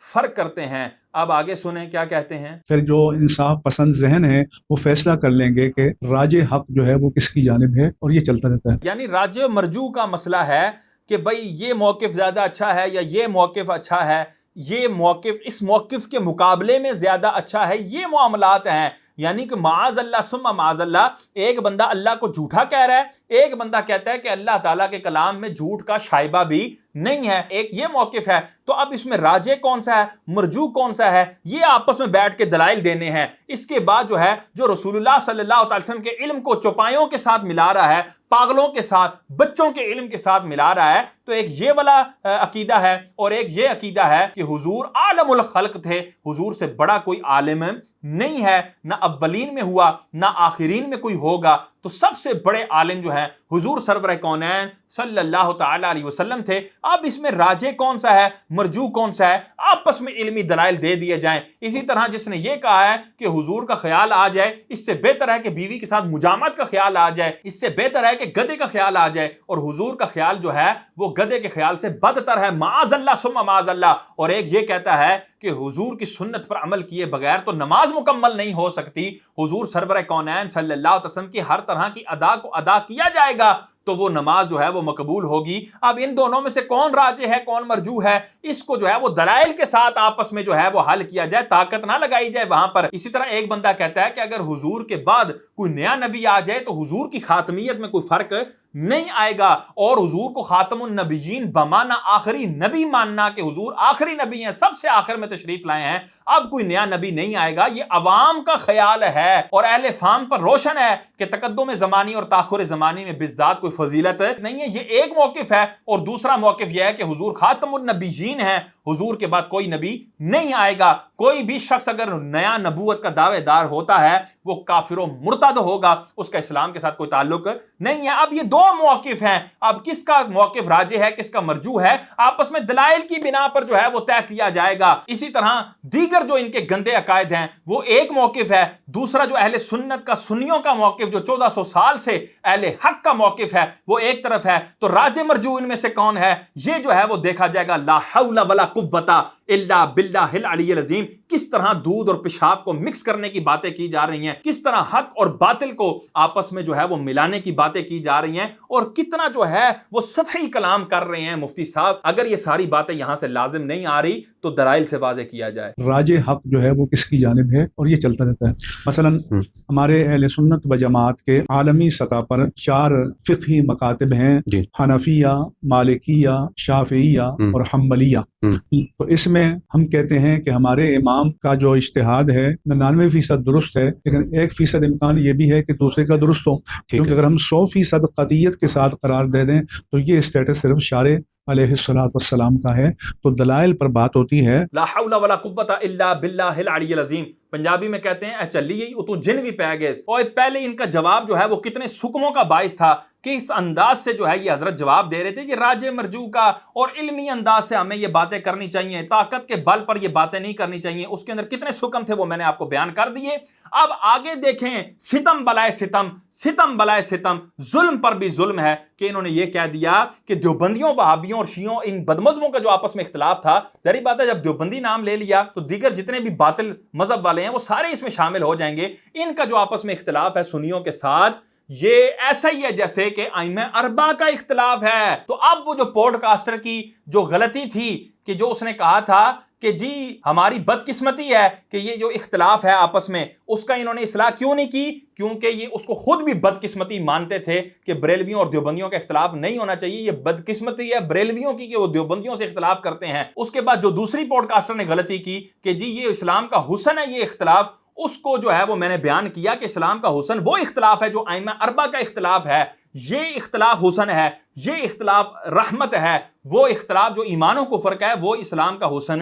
فرق کرتے ہیں۔ اب آگے سنیں کیا کہتے ہیں۔ پھر جو انصاف پسند ذہن ہے وہ فیصلہ کر لیں گے کہ راجح حق جو ہے وہ کس کی جانب ہے، اور یہ چلتا رہتا ہے۔ یعنی راجح مرجوح کا مسئلہ ہے کہ بھئی یہ موقف زیادہ اچھا ہے یا یہ موقف اچھا ہے، یہ موقف اس موقف کے مقابلے میں زیادہ اچھا ہے، یہ معاملات ہیں۔ یعنی کہ معاذ اللہ ثم معاذ اللہ، ایک بندہ اللہ کو جھوٹا کہہ رہا ہے، ایک بندہ کہتا ہے کہ اللہ تعالیٰ کے کلام میں جھوٹ کا شائبہ بھی نہیں ہے، ایک یہ موقف ہے۔ تو اب اس میں راجح کون سا ہے، مرجوح کون سا ہے، یہ آپس میں بیٹھ کے دلائل دینے ہیں۔ اس کے بعد جو ہے جو رسول اللہ صلی اللہ علیہ وسلم کے علم کو چوپایوں کے ساتھ ملا رہا ہے، پاگلوں کے ساتھ، بچوں کے علم کے ساتھ ملا رہا ہے، تو ایک یہ والا عقیدہ ہے، اور ایک یہ عقیدہ ہے کہ حضور عالم الخلق تھے، حضور سے بڑا کوئی عالم نہیں ہے، نہ اولین میں ہوا نہ آخرین میں کوئی ہوگا، تو سب سے بڑے عالم جو ہیں حضور سرور کونین صلی اللہ تعالی علیہ وسلم تھے۔ اب اس میں راجح کون سا ہے، مرجوح کون سا ہے، آپس میں علمی دلائل دے دیے جائیں۔ اسی طرح جس نے یہ کہا ہے کہ حضور کا خیال آ جائے، اس سے بہتر ہے کہ بیوی کے ساتھ مجامعت کا خیال آ جائے، اس سے بہتر ہے کہ گدھے کا خیال آ جائے، اور حضور کا خیال جو ہے وہ گدھے کے خیال سے بدتر ہے، معاذ اللہ ثم معاذ اللہ۔ اور ایک یہ کہتا ہے کہ حضور کی سنت پر عمل کیے بغیر تو نماز مکمل نہیں ہو سکتی، حضور سرور کونین صلی اللہ علیہ وسلم کی ہر طرح کی ادا کو ادا کیا جائے گا تو وہ نماز جو ہے وہ مقبول ہوگی۔ اب ان دونوں میں سے کون راجح ہے کون مرجوح ہے، اس کو جو ہے وہ دلائل کے ساتھ آپس میں جو ہے وہ حل کیا جائے، طاقت نہ لگائی جائے وہاں پر۔ اسی طرح ایک بندہ کہتا ہے کہ اگر حضور کے بعد کوئی نیا نبی آ جائے تو حضور کی خاتمیت میں کوئی فرق نہیں آئے گا، اور حضور کو خاتم النبیین بمانا آخری نبی ماننا کہ حضور آخری نبی ہیں، سب سے آخر میں تشریف لائے ہیں، اب کوئی نیا نبی نہیں آئے گا، یہ عوام کا خیال ہے، اور اہل فام پر روشن ہے کہ تقدم زمانی اور تاخر زمانی میں بالذات کوئی فضیلت نہیں ہے۔ یہ ایک موقف ہے، اور دوسرا موقف یہ ہے کہ حضور خاتم النبیین ہیں، حضور کے بعد کوئی نبی نہیں آئے گا۔ کوئی بھی شخص اگر نیا نبوت کا دعوے دار ہوتا ہے وہ کافر و مرتد ہوگا، اس کا اسلام کے ساتھ کوئی تعلق نہیں ہے۔ اب یہ دو موقف ہیں، اب کس کا موقف راجح ہے کس کا مرجوح ہے، آپس میں دلائل کی بنا پر جو ہے وہ طے کیا جائے گا۔ اسی طرح دیگر جو ان کے گندے عقائد ہیں وہ ایک موقف ہے، دوسرا جو اہل سنت کا سنیوں کا موقف جو 1400 سال سے اہل حق کا موقف ہے وہ ایک طرف ہے، تو راج مرجو ان میں سے کون ہے یہ جو ہے وہ دیکھا جائے گا۔ لا حول ولا قوت الا باللہ العلی العظیم۔ کس طرح دودھ اور پیشاب کو مکس کرنے کی باتیں کی جا رہی ہیں، کس طرح حق اور باطل کو آپس میں جو ہے وہ ملانے کی باتیں کی جا رہی ہیں، اور کتنا جو ہے وہ سطحی کلام کر رہے ہیں مفتی صاحب۔ اگر یہ ساری باتیں یہاں سے لازم نہیں آ رہی تو دلائل سے واضح کیا جائے۔ راج حق جو ہے وہ کس کی جانب ہے، اور یہ چلتا رہتا ہے۔ مثلا ہمارے اہل سنت و جماعت کے عالمی سطح پر 4 فقہی مکاتب ہیں، حنفیہ، مالکیہ، شافعیہ اور حنبلیہ۔ تو اس میں ہم کہتے ہیں کہ ہمارے امام کا جو اجتہاد ہے 99% درست ہے، لیکن 1% امکان یہ بھی ہے کہ دوسرے کا درست ہو، کیونکہ اگر ہم 100% قطعیت کے ساتھ قرار دے دیں تو یہ اسٹیٹس صرف شارع علیہ الصلوۃ والسلام کا ہے۔ تو دلائل پر بات ہوتی ہے۔ لا حول ولا قوت الا باللہ العلی العظیم۔ پنجابی میں کہتے ہیں اے چلی گئی تو جن بھی پہ گئے۔ اور پہلے ان کا جواب جو ہے وہ کتنے سکموں کا باعث تھا کہ اس انداز سے جو ہے یہ حضرت جواب دے رہے تھے، یہ راج مرجو کا اور علمی انداز سے ہمیں یہ باتیں کرنی چاہیے، طاقت کے بل پر یہ باتیں نہیں کرنی چاہیے۔ اس کے اندر کتنے سکم تھے وہ میں نے آپ کو بیان کر دیے۔ اب آگے دیکھیں، ستم بلائے ستم، ستم بلائے ستم، ظلم پر بھی ظلم ہے کہ انہوں نے یہ کہہ دیا کہ دیوبندیوں، وہابیوں اور شیعوں، ان بدمذہبوں کا جو آپس میں اختلاف تھا، ظاہر بات ہے جب دیوبندی نام لے لیا تو دیگر جتنے بھی باطل مذہب والے ہیں وہ سارے اس میں شامل ہو جائیں گے۔ ان کا جو آپس میں اختلاف ہے سنیوں کے ساتھ، یہ ایسا ہی ہے جیسے کہ ائمہ اربعہ کا اختلاف ہے۔ تو اب وہ جو پوڈ کاسٹر کی جو غلطی تھی کہ جو اس نے کہا تھا کہ جی ہماری بدقسمتی ہے کہ یہ جو اختلاف ہے آپس میں، اس کا انہوں نے اصلاح کیوں نہیں کی؟ کیونکہ یہ اس کو خود بھی بدقسمتی مانتے تھے کہ بریلویوں اور دیوبندیوں کا اختلاف نہیں ہونا چاہیے، یہ بدقسمتی ہے بریلویوں کی کہ وہ دیوبندیوں سے اختلاف کرتے ہیں۔ اس کے بعد جو دوسری پوڈ کاسٹر نے غلطی کی کہ جی یہ اسلام کا حسن ہے یہ اختلاف، اس کو جو ہے وہ میں نے بیان کیا کہ اسلام کا حسن وہ اختلاف ہے جو ائمہ اربعہ کا اختلاف ہے، یہ اختلاف حسن ہے، یہ اختلاف رحمت ہے۔ وہ اختلاف جو ایمان و کفر کا ہے وہ اسلام کا حسن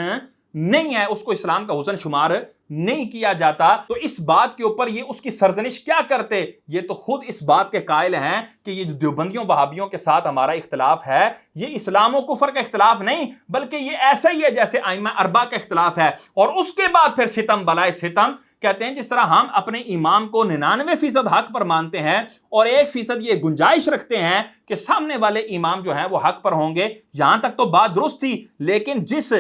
نہیں ہے، اس کو اسلام کا حسن شمار نہیں کیا جاتا۔ تو اس بات کے اوپر یہ اس کی سرزنش کیا کرتے؟ یہ تو خود اس بات کے قائل ہیں کہ یہ جو دیوبندیوں وہابیوں کے ساتھ ہمارا اختلاف ہے یہ اسلام و کفر کا اختلاف نہیں، بلکہ یہ ایسا ہی ہے جیسے ائمہ اربعہ کا اختلاف ہے۔ اور اس کے بعد پھر ستم بلائے ستم کہتے ہیں، جس طرح ہم اپنے امام کو 99% حق پر مانتے ہیں اور 1% یہ گنجائش رکھتے ہیں کہ سامنے والے امام جو ہیں وہ حق پر ہوں گے، یہاں تک تو بات درست تھی، لیکن جس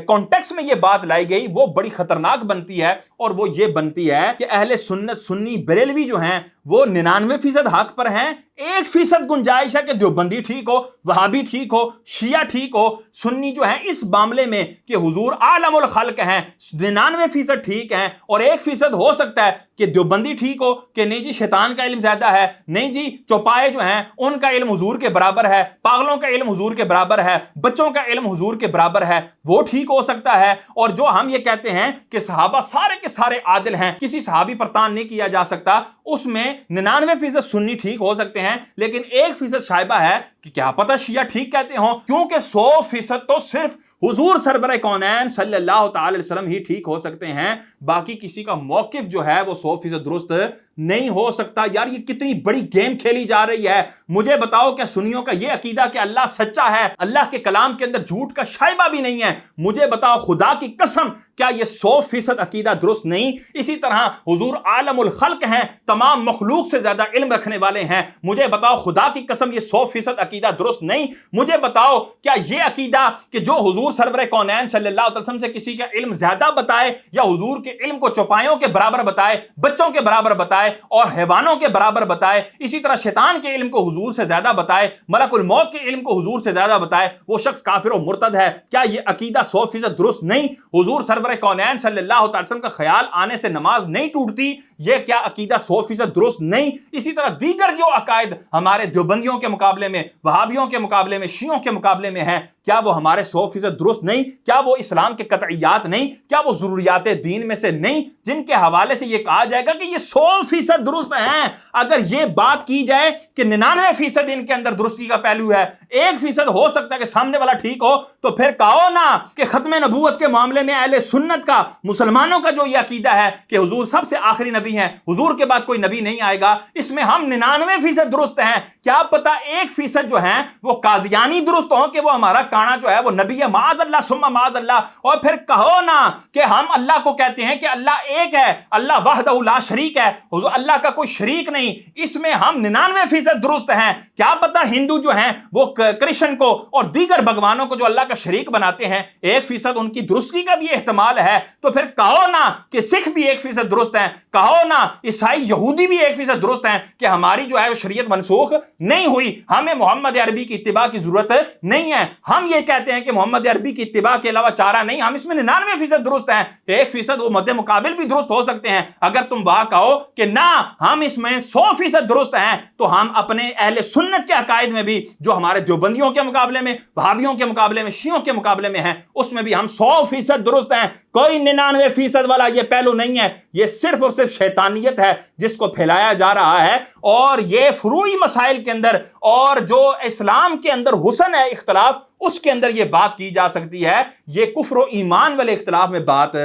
کانٹیکس میں یہ بات لائی گئی وہ بڑی خطرناک بنتی ہے، اور وہ یہ بنتی ہے کہ اہل سنت سنی بریلوی جو ہیں وہ 99% حق پر ہیں، 1% گنجائش ہے کہ دیوبندی ٹھیک ہو، وہابی ٹھیک ہو، شیعہ ٹھیک ہو، سنی جو ہیں اس معاملے میں کہ حضور عالم الخلق ہیں 99% ٹھیک ہیں، اور 1% ہو سکتا ہے کہ دیوبندی ٹھیک ہو کہ نہیں جی شیطان کا علم زیادہ ہے، نہیں جی چوپائے جو ہیں ان کا علم حضور کے برابر ہے، پاگلوں کا علم حضور کے برابر ہے، بچوں کا علم حضور کے برابر ہے، وہ ٹھیک ہو سکتا ہے۔ اور جو ہم یہ کہتے ہیں کہ صحابہ سارے کے سارے عادل ہیں، کسی صحابی پر تان نہیں کیا جا سکتا، اس میں 99% سنی ٹھیک ہو سکتے ہیں، لیکن 1% شائبہ ہے کہ کیا پتہ شیعہ ٹھیک کہتے ہوں، کیونکہ 100% تو صرف حضور سرور کونین صلی اللہ تعالی علیہ وسلم ہی ٹھیک ہو سکتے ہیں، باقی کسی کا موقف جو ہے وہ 100% درست نہیں ہو سکتا۔ یار یہ کتنی بڑی گیم کھیلی جا رہی ہے۔ مجھے بتاؤ کیا سنیوں کا یہ عقیدہ کہ اللہ سچا ہے، اللہ کے کلام کے اندر جھوٹ کا شائبہ بھی نہیں ہے؟ مجھے بتاؤ خدا کی قسم کیا یہ 100% عقیدہ درست نہیں؟ اسی طرح حضور عالم الخلق ہیں، تمام مخلوق سے زیادہ علم رکھنے والے ہیں، مجھے بتاؤ خدا کی قسم یہ 100% عقیدہ درست نہیں؟ مجھے بتاؤ کیا یہ عقیدہ کہ جو حضور سرور کونین صلی اللہ علیہ وسلم سے کسی کا علم زیادہ بتائے یا حضور کے علم کو چوپایوں کے برابر بتائے، بچوں کے برابر بتائے اور حیوانوں کے برابر بتائے، اسی طرح شیطان کے علم کو حضور سے زیادہ بتائے، ملک الموت کے علم کو حضور سے زیادہ بتائے، وہ شخص کافر و مرتد ہے؟ کیا یہ عقیدہ 100% درست نہیں؟ حضور سرور کونین صلی اللہ علیہ وسلم کا خیال آنے سے نماز نہیں ٹوٹتی، یہ کیا عقیدہ 100% درست نہیں؟ اسی طرح دیگر جو عقائد ہمارے دیوبندیوں کے مقابلے میں، وہابیوں کے مقابلے میں، شیعوں کے مقابلے میں ہیں، کیا وہ ہمارے 100% درست نہیں؟ کیا وہ اسلام کے قطعیات نہیں؟ کیا وہ ضروریات دین میں سے نہیں جن کے حوالے سے یہ کہا جائے گا کہ یہ 100% درست ہیں؟ اگر یہ بات کی جائے کہ 99% ان کے اندر درستی کا پہلو ہے، 1% ہو سکتا ہے کہ سامنے والا ٹھیک ہو، تو پھر کہو نا کہ ختم نبوت کے معاملے میں اہل سنت کا، مسلمانوں کا جو یہ عقیدہ ہے کہ حضور سب سے آخری نبی ہیں، حضور کے بعد کوئی نبی نہیں آئے گا، اس میں ہم 99% درست ہیں، کیا پتہ 1% جو ہیں وہ قادیانی درست ہوں کہ وہ ہمارا کانا جو ہے وہ نبی معاذ اللہ ثم معاذ اللہ. اور پھر کہو نا کہ ہم اللہ کو کہتے ہیں کہ اللہ ایک ہے, اللہ وحدہ لا شریک ہے, حضور اللہ کا کوئی شریک نہیں. اس میں ہم 99% درست ہیں. کیا پتہ ہندو جو ہیں وہ کرشن کو اور دیگر بھگوانوں کو جو اللہ کا شریک بناتے ہیں 1% ان کی درستی کا بھی احتمال ہے. تو پھر کہو نا کہ سکھ بھی 1% درست ہیں, کہو نا عیسائی یہودی بھی 1% درست ہیں کہ ہماری جو ہے شریعت منسوخ نہیں ہوئی, ہمیں محمد عربی کی اتباع کی ضرورت نہیں ہے. ہم یہ کہتے ہیں کہ محمد عربی کی اتباع کے علاوہ چارہ نہیں, ہم اس میں 99% درست ہیں, 1% وہ مد مقابل بھی درست ہو سکتے ہیں. اگر تم واہ کہو کہ نہ ہم اس میں 100% درست ہیں, تو ہم اپنے اہل سنت کے عقائد میں بھی جو ہمارے دیوبندیوں کے مقابلے میں, وہابیوں کے مقابلے میں, شیعوں کے مقابلے میں ہیں, اس میں بھی ہم 100% درست ہیں. کوئی 99% والا یہ پہلو نہیں ہے. یہ صرف اور صرف شیطانیت ہے جس کو پھیلایا جا رہا ہے, اور یہ فروعی مسائل کے اندر اور جو اسلام کے اندر حسن ہے اختلاف, اس کے اندر یہ بات کی جا سکتی ہے. یہ کفر و ایمان والے اختلاف میں بات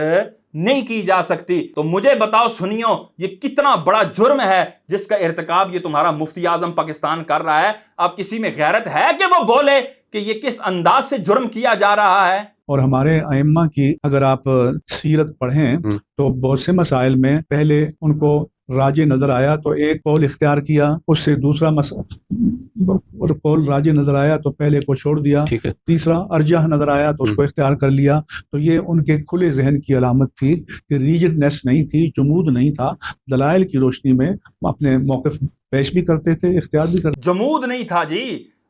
نہیں کی جا سکتی. تو مجھے بتاؤ سنیو, یہ کتنا بڑا جرم ہے جس کا ارتکاب یہ تمہارا مفتی اعظم پاکستان کر رہا ہے. اب کسی میں غیرت ہے کہ وہ بولے کہ یہ کس انداز سے جرم کیا جا رہا ہے؟ اور ہمارے ائمہ کی اگر آپ سیرت پڑھیں تو بہت سے مسائل میں پہلے ان کو راجے نظر آیا تو ایک قول اختیار کیا, اس سے دوسرا قول راجے نظر آیا تو پہلے کو چھوڑ دیا, تیسرا ارجح نظر آیا تو اس کو اختیار کر لیا. تو یہ ان کے کھلے ذہن کی علامت تھی کہ ریجڈنیس نہیں تھی, جمود نہیں تھا, دلائل کی روشنی میں اپنے موقف پیش بھی کرتے تھے, اختیار بھی کرتے. جمود نہیں تھا جی.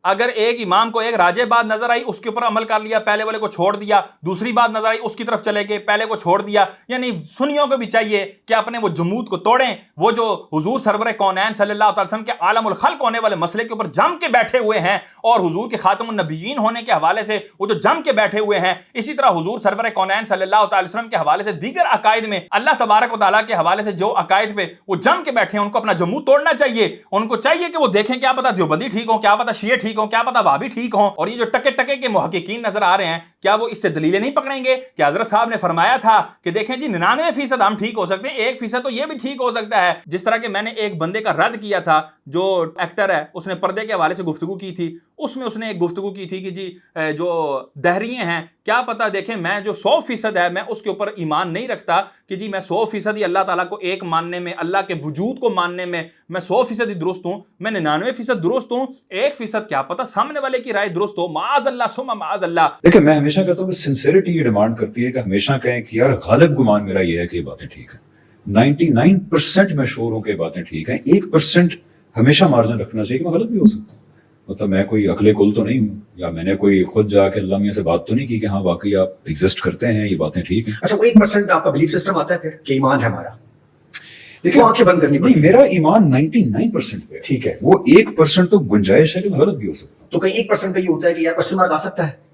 اگر ایک امام کو ایک راجے بات نظر آئی اس کے اوپر عمل کر لیا, پہلے والے کو چھوڑ دیا, دوسری بات نظر آئی اس کی طرف چلے گئے, پہلے کو چھوڑ دیا. یعنی سنیوں کو بھی چاہیے کہ اپنے وہ جمود کو توڑیں. وہ جو حضور سرور کونین صلی اللہ علیہ وسلم کے عالم الخلق ہونے والے مسئلے کے اوپر جم کے بیٹھے ہوئے ہیں, اور حضور کے خاتم النبیین ہونے کے حوالے سے وہ جو جم کے بیٹھے ہوئے ہیں, اسی طرح حضور سرور کونین صلی اللہ علیہ وسلم کے حوالے سے دیگر عقائد میں اللہ تبارک و تعالیٰ کے حوالے سے جو عقائد پہ وہ جم کے بیٹھے ہیں, ان کو اپنا جمود توڑنا چاہیے. ان کو چاہیے کہ وہ دیکھیں کیا پتہ دیوبندی ٹھیک ہو, کیا پتہ شیعہ ٹھیک ہو, کیا پتہ وہابی ٹھیک ہوں. اور یہ جو ٹکے ٹکے کے محققین نظر آ رہے ہیں, کیا وہ اس سے دلیلیں نہیں پکڑیں گے کہ حضرت صاحب نے فرمایا تھا کہ دیکھیں جی 99% ہم ٹھیک ہو سکتے ہیں, 1% تو یہ بھی ٹھیک ہو سکتا ہے. جس طرح کہ میں نے ایک بندے کا رد کیا تھا جو ایکٹر ہے, اس نے پردے کے حوالے سے گفتگو کی تھی. اس میں اس نے ایک گفتگو کی تھی کہ جی جو دہریے ہیں, کیا پتہ دیکھیں میں جو 100% ہے میں اس کے اوپر ایمان نہیں رکھتا کہ جی میں 100% ہی اللہ تعالیٰ کو ایک ماننے میں, اللہ کے وجود کو ماننے میں میں 100% ہی درست ہوں, میں 99% درست ہوں, 1% کیا پتہ سامنے والے کی رائے درست ہو. معاذ اللہ ثم معاذ اللہ. دیکھیں میں ہمیشہ کہتا ہوں کہ سنسیریٹی یہ ڈیمانڈ کرتی ہے کہ ہمیشہ کہیں کہ یار غالب گمان میرا یہ ہے کہ یہ باتیں ٹھیک ہیں. 99% میں شور ہوں کہ یہ باتیں ٹھیک ہیں, 1% ہمیشہ مارجن رکھنا چاہیے کہ میں غلط بھی ہو سکتا ہوں. مطلب میں کوئی عقل کل تو نہیں ہوں, یا میں نے کوئی خود جا کے اللہ میاں سے بات تو نہیں کی کہ ہاں واقعی آپ ایگزسٹ کرتے ہیں, یہ باتیں ٹھیک ہیں. اچھا وہ 1% آپ کا بلیف سسٹم آتا ہے پھر کہ ایمان ہے ہمارا, دیکھیں آنکھیں بند کرنی نہیں, میرا ایمان 99% پہ ٹھیک ہے, وہ 1% تو گنجائش ہے کہ میں غلط بھی ہو سکتا ہوں. تو کہیں 1% پہ یہ ہوتا ہے کہ یار کوسچن مارک آ سکتا ہے.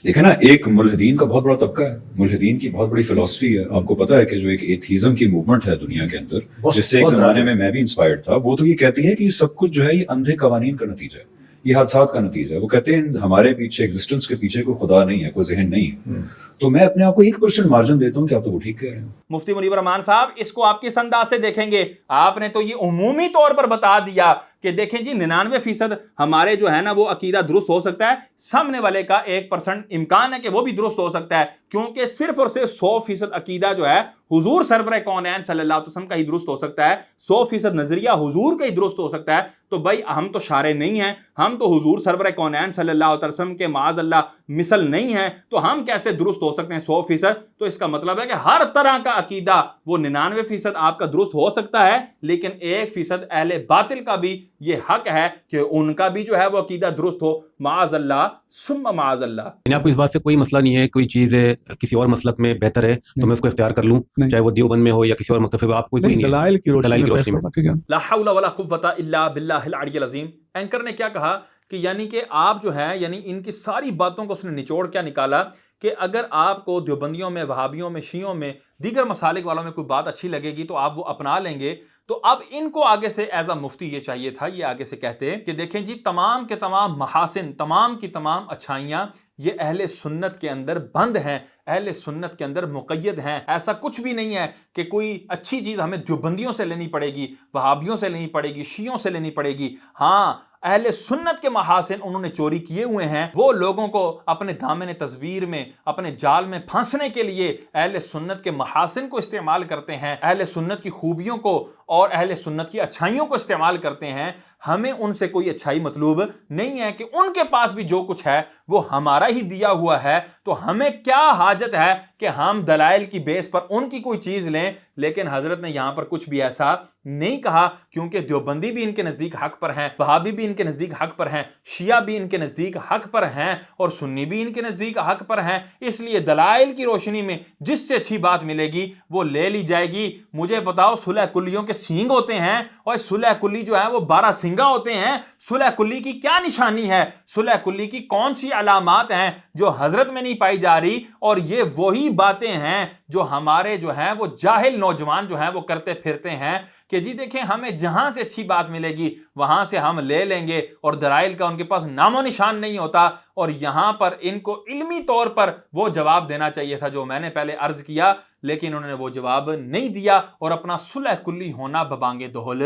دیکھیں نا, ایک ملحدین کا بہت بڑا طبقہ ہے, ملحدین کی بہت بڑی فلسفی ہے. آپ کو پتا ہے کہ جو ایک ایتھیزم کی موومنٹ ہے دنیا کے اندر, جس سے ایک زمانے میں بھی انسپائرڈ تھا, وہ تو یہ کہتی ہے کہ سب کچھ جو ہے یہ اندھے قوانین کا نتیجہ ہے, یہ حادثات کا نتیجہ ہے. وہ کہتے ہیں ہمارے پیچھے ایگزسٹنس کے پیچھے کوئی خدا نہیں ہے, کوئی ذہن نہیں ہے. تو میں اپنے آپ کو 1% مارجن دیتا ہوں کہ آپ تو وہ ٹھیک کہہ رہے ہیں. مفتی منیب الرحمان صاحب اس کو آپ کس انداز سے دیکھیں گے؟ آپ نے تو یہ عمومی طور پر بتا دیا کہ دیکھیں جی 99% ہمارے جو ہے نا وہ عقیدہ درست ہو سکتا ہے, سامنے والے کا 1% امکان ہے کہ وہ بھی درست ہو سکتا ہے, کیونکہ صرف اور صرف 100% عقیدہ جو ہے حضور سرور کونین صلی اللہ علیہ وسلم کا ہی درست ہو سکتا ہے, 100% نظریہ حضور کا ہی درست ہو سکتا ہے. تو بھائی ہم تو شارع نہیں ہیں, ہم تو حضور سرور کونین صلی اللہ علیہ وسلم کے معاذ اللہ مثل نہیں ہیں, تو ہم کیسے درست ہو سکتے ہیں 100%؟ تو اس کا مطلب ہے کہ ہر طرح کا عقیدہ وہ 99% آپ کا درست ہو سکتا ہے, لیکن 1% اہل باطل کا بھی یہ حق ہے کہ ان کا بھی جو ہے وہ عقیدہ درست ہو. معاذ اللہ ثم معاذ اللہ. یعنی آپ کو اس بات سے کوئی مسئلہ نہیں ہے, کوئی چیز ہے کسی اور مسلک میں بہتر ہے تو میں اس کو اختیار کر لوں, چاہے وہ دیوبند میں ہو یا کسی اور مکتب میں, آپ کوئی نہیں ہے دلائل کی روشنی میں. لا حول ولا قوۃ الا باللہ العلی العظیم. اینکر نے کیا کہا کہ یعنی کہ آپ جو ہیں یعنی ان کی ساری باتوں کو اس نے نچوڑ کیا نکالا کہ اگر آپ کو دیوبندیوں میں, وہابیوں میں, شیعوں میں, دیگر مسالک والوں میں کوئی بات اچھی لگے گی تو آپ وہ اپنا لیں گے. تو اب ان کو آگے سے ایز اے مفتی یہ چاہیے تھا, یہ آگے سے کہتے کہ دیکھیں جی تمام کے تمام محاسن, تمام کی تمام اچھائیاں یہ اہل سنت کے اندر بند ہیں, اہل سنت کے اندر مقید ہیں. ایسا کچھ بھی نہیں ہے کہ کوئی اچھی چیز ہمیں دیوبندیوں سے لینی پڑے گی, وہابیوں سے لینی پڑے گی, شیعوں سے لینی پڑے گی. ہاں اہل سنت کے محاسن انہوں نے چوری کیے ہوئے ہیں، وہ لوگوں کو اپنے دامن تصویر میں، اپنے جال میں پھانسنے کے لیے اہل سنت کے محاسن کو استعمال کرتے ہیں، اہل سنت کی خوبیوں کو اور اہل سنت کی اچھائیوں کو استعمال کرتے ہیں۔ ہمیں ان سے کوئی اچھائی مطلوب نہیں ہے کہ ان کے پاس بھی جو کچھ ہے وہ ہمارا ہی دیا ہوا ہے، تو ہمیں کیا حاجت ہے کہ ہم دلائل کی بیس پر ان کی کوئی چیز لیں۔ لیکن حضرت نے یہاں پر کچھ بھی ایسا نہیں کہا، کیونکہ دیوبندی بھی ان کے نزدیک حق پر ہیں، وہابی بھی ان کے نزدیک حق پر ہیں، شیعہ بھی ان کے نزدیک حق پر ہیں، اور سنی بھی ان کے نزدیک حق پر ہیں۔ اس لیے دلائل کی روشنی میں جس سے اچھی بات ملے گی وہ لے لی جائے گی۔ مجھے بتاؤ، صلح کلیوں کے سینگ ہوتے ہیں، اور صلح کلی جو ہے وہ 12 سنگا ہوتے ہیں۔ صلح کلی کی کیا نشانی ہے؟ صلح کلی کی کون سی علامات ہیں جو حضرت میں نہیں پائی جا رہی؟ اور یہ وہی باتیں ہیں جو ہمارے جو ہیں وہ جاہل نوجوان جو ہیں وہ کرتے پھرتے ہیں کہ جی دیکھیں ہمیں جہاں سے اچھی بات ملے گی وہاں سے ہم لے لیں گے، اور دلائل کا ان کے پاس نام و نشان نہیں ہوتا۔ اور یہاں پر ان کو علمی طور پر وہ جواب دینا چاہیے تھا جو میں نے پہلے عرض کیا، لیکن انہوں نے وہ جواب نہیں دیا اور اپنا صلح کلی ہونا ببانگ دہل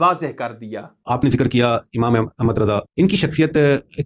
واضح کر دیا۔ آپ نے ذکر کیا امام احمد رضا، ان کی شخصیت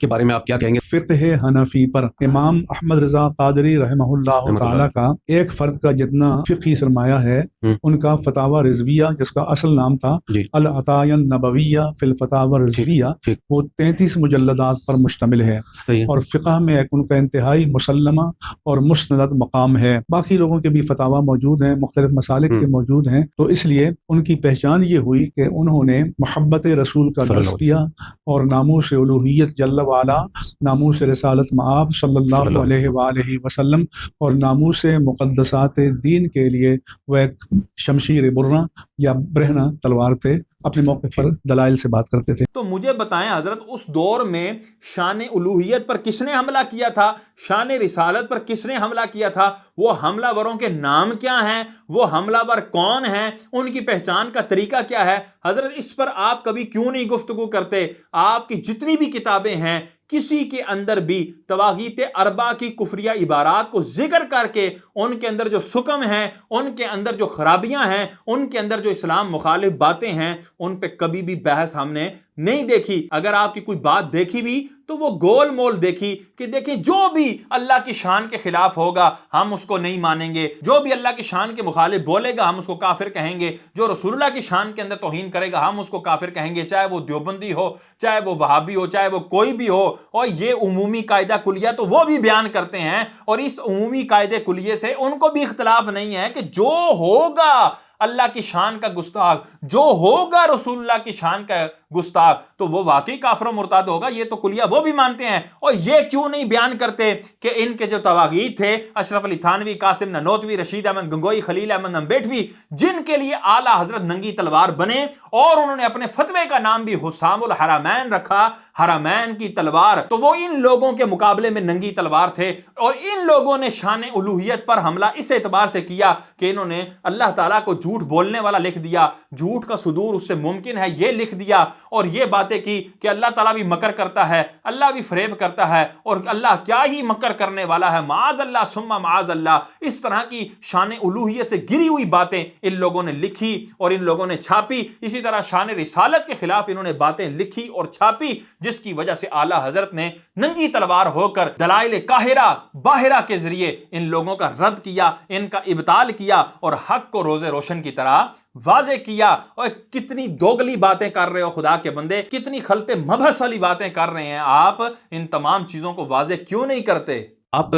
کے بارے میں آپ کیا کہیں گے؟ فقہ حنفی پر امام احمد رضا قادری رحمہ اللہ تعالیٰ کا ایک فرد کا جتنا فقہی سرمایہ ہے، ان کا فتاوی رضویہ جس کا اصل نام تھا العطایہ النبویہ فی الفتاوی الرضویہ، وہ 33 مجلدات پر مشتمل ہے، اور فقہ میں ایک ان کا انتہائی مسلمہ اور مستند مقام ہے۔ باقی لوگوں کے بھی فتاوی موجود ہیں، مختلف مسالک کے موجود ہیں، تو اس لیے ان کی پہچان یہ ہوئی کہ انہوں نے محبت رسول کا درس کیا اور ناموس الوہیت جل وعلا، ناموس رسالت مآب صلی اللہ علیہ وآلہ وسلم اور ناموس مقدسات دین کے لیے وہ ایک شمشیر برہ یا برہنہ تلوار تھے، اپنے موقع پر دلائل سے بات کرتے تھے۔ تو مجھے بتائیں حضرت، اس دور میں شان الوہیت پر کس نے حملہ کیا تھا؟ شان رسالت پر کس نے حملہ کیا تھا؟ وہ حملہ وروں کے نام کیا ہیں؟ وہ حملہ ور کون ہیں؟ ان کی پہچان کا طریقہ کیا ہے؟ حضرت اس پر آپ کبھی کیوں نہیں گفتگو کرتے؟ آپ کی جتنی بھی کتابیں ہیں کسی کے اندر بھی طواغیت اربع کی کفریہ عبارات کو ذکر کر کے ان کے اندر جو سکم ہیں، ان کے اندر جو خرابیاں ہیں، ان کے اندر جو اسلام مخالف باتیں ہیں، ان پہ کبھی بھی بحث ہم نے نہیں دیکھی۔ اگر آپ کی کوئی بات دیکھی بھی تو وہ گول مول دیکھی کہ دیکھیں جو بھی اللہ کی شان کے خلاف ہوگا ہم اس کو نہیں مانیں گے، جو بھی اللہ کی شان کے مخالف بولے گا ہم اس کو کافر کہیں گے، جو رسول اللہ کی شان کے اندر توہین کرے گا ہم اس کو کافر کہیں گے، چاہے وہ دیوبندی ہو، چاہے وہ وہابی ہو، چاہے وہ کوئی بھی ہو۔ اور یہ عمومی قاعدہ کلیہ تو وہ بھی بیان کرتے ہیں، اور اس عمومی قاعدے کلیے سے ان کو بھی اختلاف نہیں ہے کہ جو ہوگا اللہ کی شان کا گستاخ، جو ہوگا رسول اللہ کی شان کا گستاخ، تو وہ واقعی کافر و مرتد ہوگا۔ یہ تو کلیہ وہ بھی مانتے ہیں، اور یہ کیوں نہیں بیان کرتے کہ ان کے جو طواغیت تھے، اشرف علی تھانوی، قاسم نانوتوی، رشید احمد گنگوئی، خلیل احمد امبیٹوی، جن کے لیے اعلیٰ حضرت ننگی تلوار بنے، اور انہوں نے اپنے فتوے کا نام بھی حسام الحرمین رکھا، حرمین کی تلوار، تو وہ ان لوگوں کے مقابلے میں ننگی تلوار تھے۔ اور ان لوگوں نے شان الوہیت پر حملہ اس اعتبار سے کیا کہ انہوں نے اللہ تعالیٰ کو جھوٹ بولنے والا لکھ دیا، جھوٹ کا صدور اس سے ممکن ہے یہ لکھ دیا، اور یہ باتیں کی کہ اللہ تعالیٰ بھی مکر کرتا ہے، اللہ بھی فریب کرتا ہے، اور اللہ کیا ہی مکر کرنے والا ہے، معاذ اللہ ثم معاذ اللہ۔ اس طرح کی شان الوہیت سے گری ہوئی باتیں ان لوگوں نے لکھی اور ان لوگوں نے چھاپی۔ اسی طرح شان رسالت کے خلاف انہوں نے باتیں لکھی اور چھاپی، جس کی وجہ سے اعلیٰ حضرت نے ننگی تلوار ہو کر دلائل قاہرہ باہرہ کے ذریعے ان لوگوں کا رد کیا، ان کا ابطال کیا، اور حق کو روز روشن کی طرح واضح کیا۔ اور کتنی دوگلی باتیں کر رہے ہو خدا کے بندے، کتنی خلط مبحث والی باتیں کر رہے ہیں آپ، ان تمام چیزوں کو واضح کیوں نہیں کرتے؟ آپ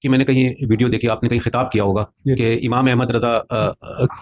کی میں نے کہیں ویڈیو دیکھی، آپ نے کہیں خطاب کیا ہوگا کہ امام احمد رضا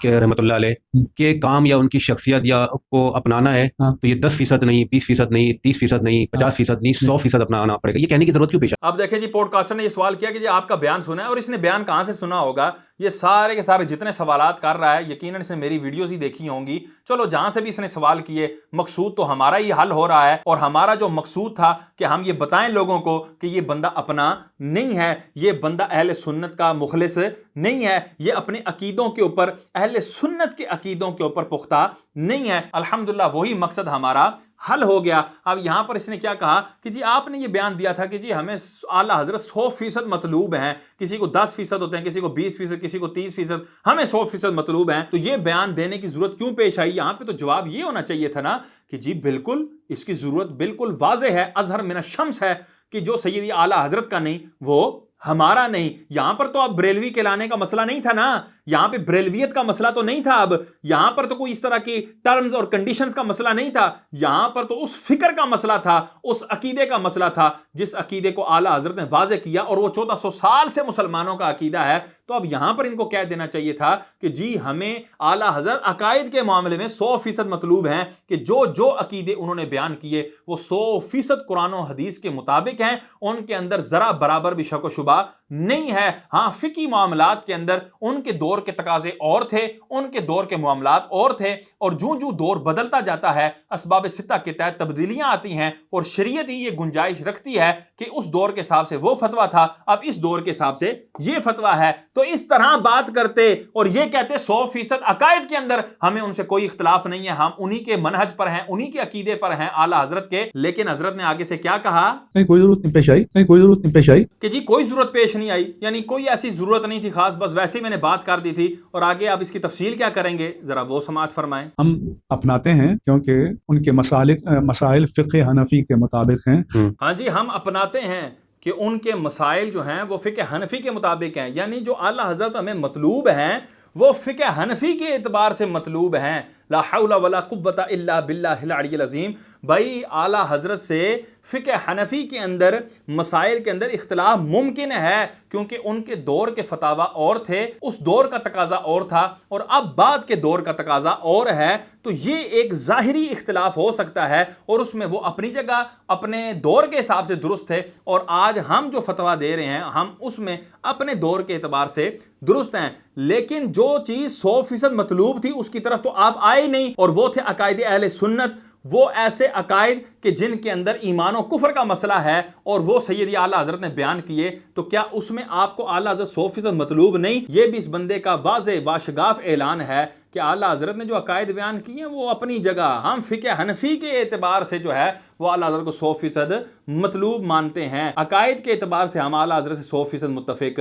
کے رحمۃ اللہ علیہ کے کام یا ان کی شخصیت یا کو اپنانا ہے تو یہ 10% نہیں، 20% نہیں، 30% نہیں، 50% نہیں، 100% اپنانا پڑے گا۔ یہ کہنے کی ضرورت کیوں پیش آئی؟ اب دیکھیں جی، پوڈ کاسٹر نے یہ سوال کیا کہ جی آپ کا بیان سنا ہے، اور اس نے بیان کہاں سے سنا ہوگا؟ یہ سارے کے سارے جتنے سوالات کر رہا ہے یقیناً اس نے میری ویڈیوز ہی دیکھی ہوں گی۔ چلو جہاں سے بھی اس نے سوال کیے، مقصود تو ہمارا ہی حل ہو رہا ہے، اور ہمارا جو مقصود تھا کہ ہم یہ بتائیں لوگوں کو کہ یہ بندہ اپنا نہیں ہے۔ ہے, یہ بندہ اہل سنت کا مخلص نہیں ہے, یہ اپنے عقیدوں کے اوپر اہل سنت کے عقیدوں کے اوپر پختہ نہیں ہے. الحمدللہ وہی مقصد ہمارا حل ہو گیا. اب یہاں پر اس نے کیا کہا کہ جی آپ نے یہ بیان دیا تھا کہ جی ہمیں اعلیٰ حضرت 100% مطلوب ہیں, کسی کو 10% ہوتے ہیں, کسی کو 20%, کسی کو 30%, ہمیں 100% مطلوب ہیں. تو یہ بیان دینے کی ضرورت کیوں پیش آئی؟ یہاں پہ تو جواب یہ ہونا چاہیے تھا نا کہ جی بالکل اس کی ضرورت بالکل واضح ہے, اظہر من الشمس ہے کہ جو سیدی اعلیٰ حضرت کا نہیں وہ ہمارا نہیں. یہاں پر تو اب بریلوی کے لانے کا مسئلہ نہیں تھا نا, یہاں پہ بریلویت کا مسئلہ تو نہیں تھا. اب یہاں پر تو کوئی اس طرح کی ٹرمز اور کنڈیشنز کا مسئلہ نہیں تھا, یہاں پر تو اس فکر کا مسئلہ تھا, اس عقیدے کا مسئلہ تھا جس عقیدے کو اعلیٰ حضرت نے واضح کیا, اور وہ 1400 سال سے مسلمانوں کا عقیدہ ہے. تو اب یہاں پر ان کو کہہ دینا چاہیے تھا کہ جی ہمیں اعلیٰ حضرت عقائد کے معاملے میں 100% مطلوب ہیں کہ جو عقیدے انہوں نے بیان کیے وہ 100% قرآن و حدیث کے مطابق ہیں, ان کے اندر ذرا برابر بھی شک و شبہ نہیں ہے. ہاں فقہی معاملات کے اندر ان کے دور کے تقاضے اور تھے, ان کے دور کے معاملات اور تھے, اور جو دور بدلتا جاتا ہے اسباب ستہ کے تحت تبدیلیاں آتی ہیں, اور شریعت ہی یہ گنجائش رکھتی ہے کہ اس دور کے حساب سے وہ فتویٰ تھا, اب اس دور کے حساب سے یہ فتویٰ ہے. تو اس طرح بات کرتے اور یہ کہتے 100% عقائد کے اندر ہمیں ان سے کوئی اختلاف نہیں ہے, ہم انہی کے منہج پر ہیں, انہی کے عقیدے پر ہیں اعلیٰ حضرت کے. لیکن حضرت نے آگے سے کیا کہا, کہیں کوئی ضرورت نہیں پیش آئی, کہیں کوئی ضرورت نہیں پیش آئی کہ جی کوئی ضرورت پیش نہیں آئی, یعنی کوئی ایسی ضرورت نہیں تھی خاص, بس ویسے ہی میں نے بات کر دی تھی. اور آگے آپ اس کی تفصیل کیا کریں گے, ذرا وہ سماعت فرمائیں. ہم اپناتے ہیں کیونکہ ان کے مسائل فقہ حنفی کے مطابق ہیں. ہاں جی, ہم اپناتے ہیں کہ ان کے مسائل جو ہیں وہ فقہ حنفی کے مطابق ہیں, یعنی جو اعلیٰ حضرت ہمیں مطلوب ہیں وہ فقہ حنفی کے اعتبار سے مطلوب ہیں. لا حول ولا قوت الا باللہ العلی العظیم. بھائی اعلیٰ حضرت سے فقہ حنفی کے اندر مسائل کے اندر اختلاف ممکن ہے, کیونکہ ان کے دور کے فتاوی اور تھے, اس دور کا تقاضا اور تھا, اور اب بعد کے دور کا تقاضا اور ہے. تو یہ ایک ظاہری اختلاف ہو سکتا ہے, اور اس میں وہ اپنی جگہ اپنے دور کے حساب سے درست تھے, اور آج ہم جو فتویٰ دے رہے ہیں ہم اس میں اپنے دور کے اعتبار سے درست ہیں. لیکن جو چیز 100% مطلوب تھی اس کی طرف تو آپ آئے نہیں, اور وہ تھے عقائد اہل سنت, وہ ایسے عقائد کہ جن کے اندر ایمان و کفر کا مسئلہ ہے, اور وہ سیدی اعلیٰ حضرت نے بیان کیے. تو کیا اس میں آپ کو اعلیٰ حضرت 100% مطلوب نہیں؟ یہ بھی اس بندے کا واضح واشگاف اعلان ہے کہ اعلیٰ حضرت نے جو عقائد بیان کیے ہیں وہ اپنی جگہ, ہم فقہ حنفی کے اعتبار سے جو ہے وہ اعلیٰ حضرت کو 100% مطلوب مانتے ہیں, عقائد کے اعتبار سے ہم اعلیٰ حضرت سے 100% متفق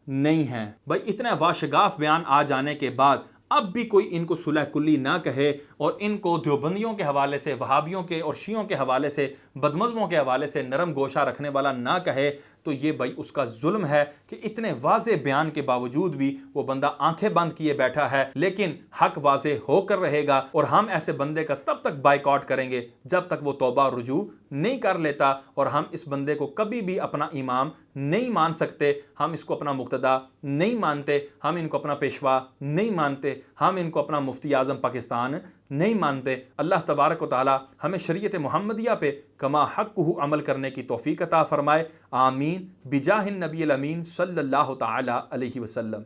نہیں ہیں. بھائی اتنا واشگاف بیان آ جانے کے بعد اب بھی کوئی ان کو صلح کلی نہ کہے, اور ان کو دیوبندیوں کے حوالے سے, وہابیوں کے اور شیعوں کے حوالے سے, بدمذہبوں کے حوالے سے نرم گوشہ رکھنے والا نہ کہے, تو یہ بھائی اس کا ظلم ہے کہ اتنے واضح بیان کے باوجود بھی وہ بندہ آنکھیں بند کیے بیٹھا ہے. لیکن حق واضح ہو کر رہے گا, اور ہم ایسے بندے کا تب تک بائیکاٹ کریں گے جب تک وہ توبہ رجوع نہیں کر لیتا, اور ہم اس بندے کو کبھی بھی اپنا امام نہیں مان سکتے, ہم اس کو اپنا مقتدا نہیں مانتے, ہم ان کو اپنا پیشوا نہیں مانتے, ہم ان کو اپنا مفتی اعظم پاکستان نہیں مانتے. اللہ تبارک و تعالی ہمیں شریعت محمدیہ پہ کما حقہ عمل کرنے کی توفیق عطا فرمائے. آمین بجاہ النبی الامین صلی اللہ تعالی علیہ وسلم.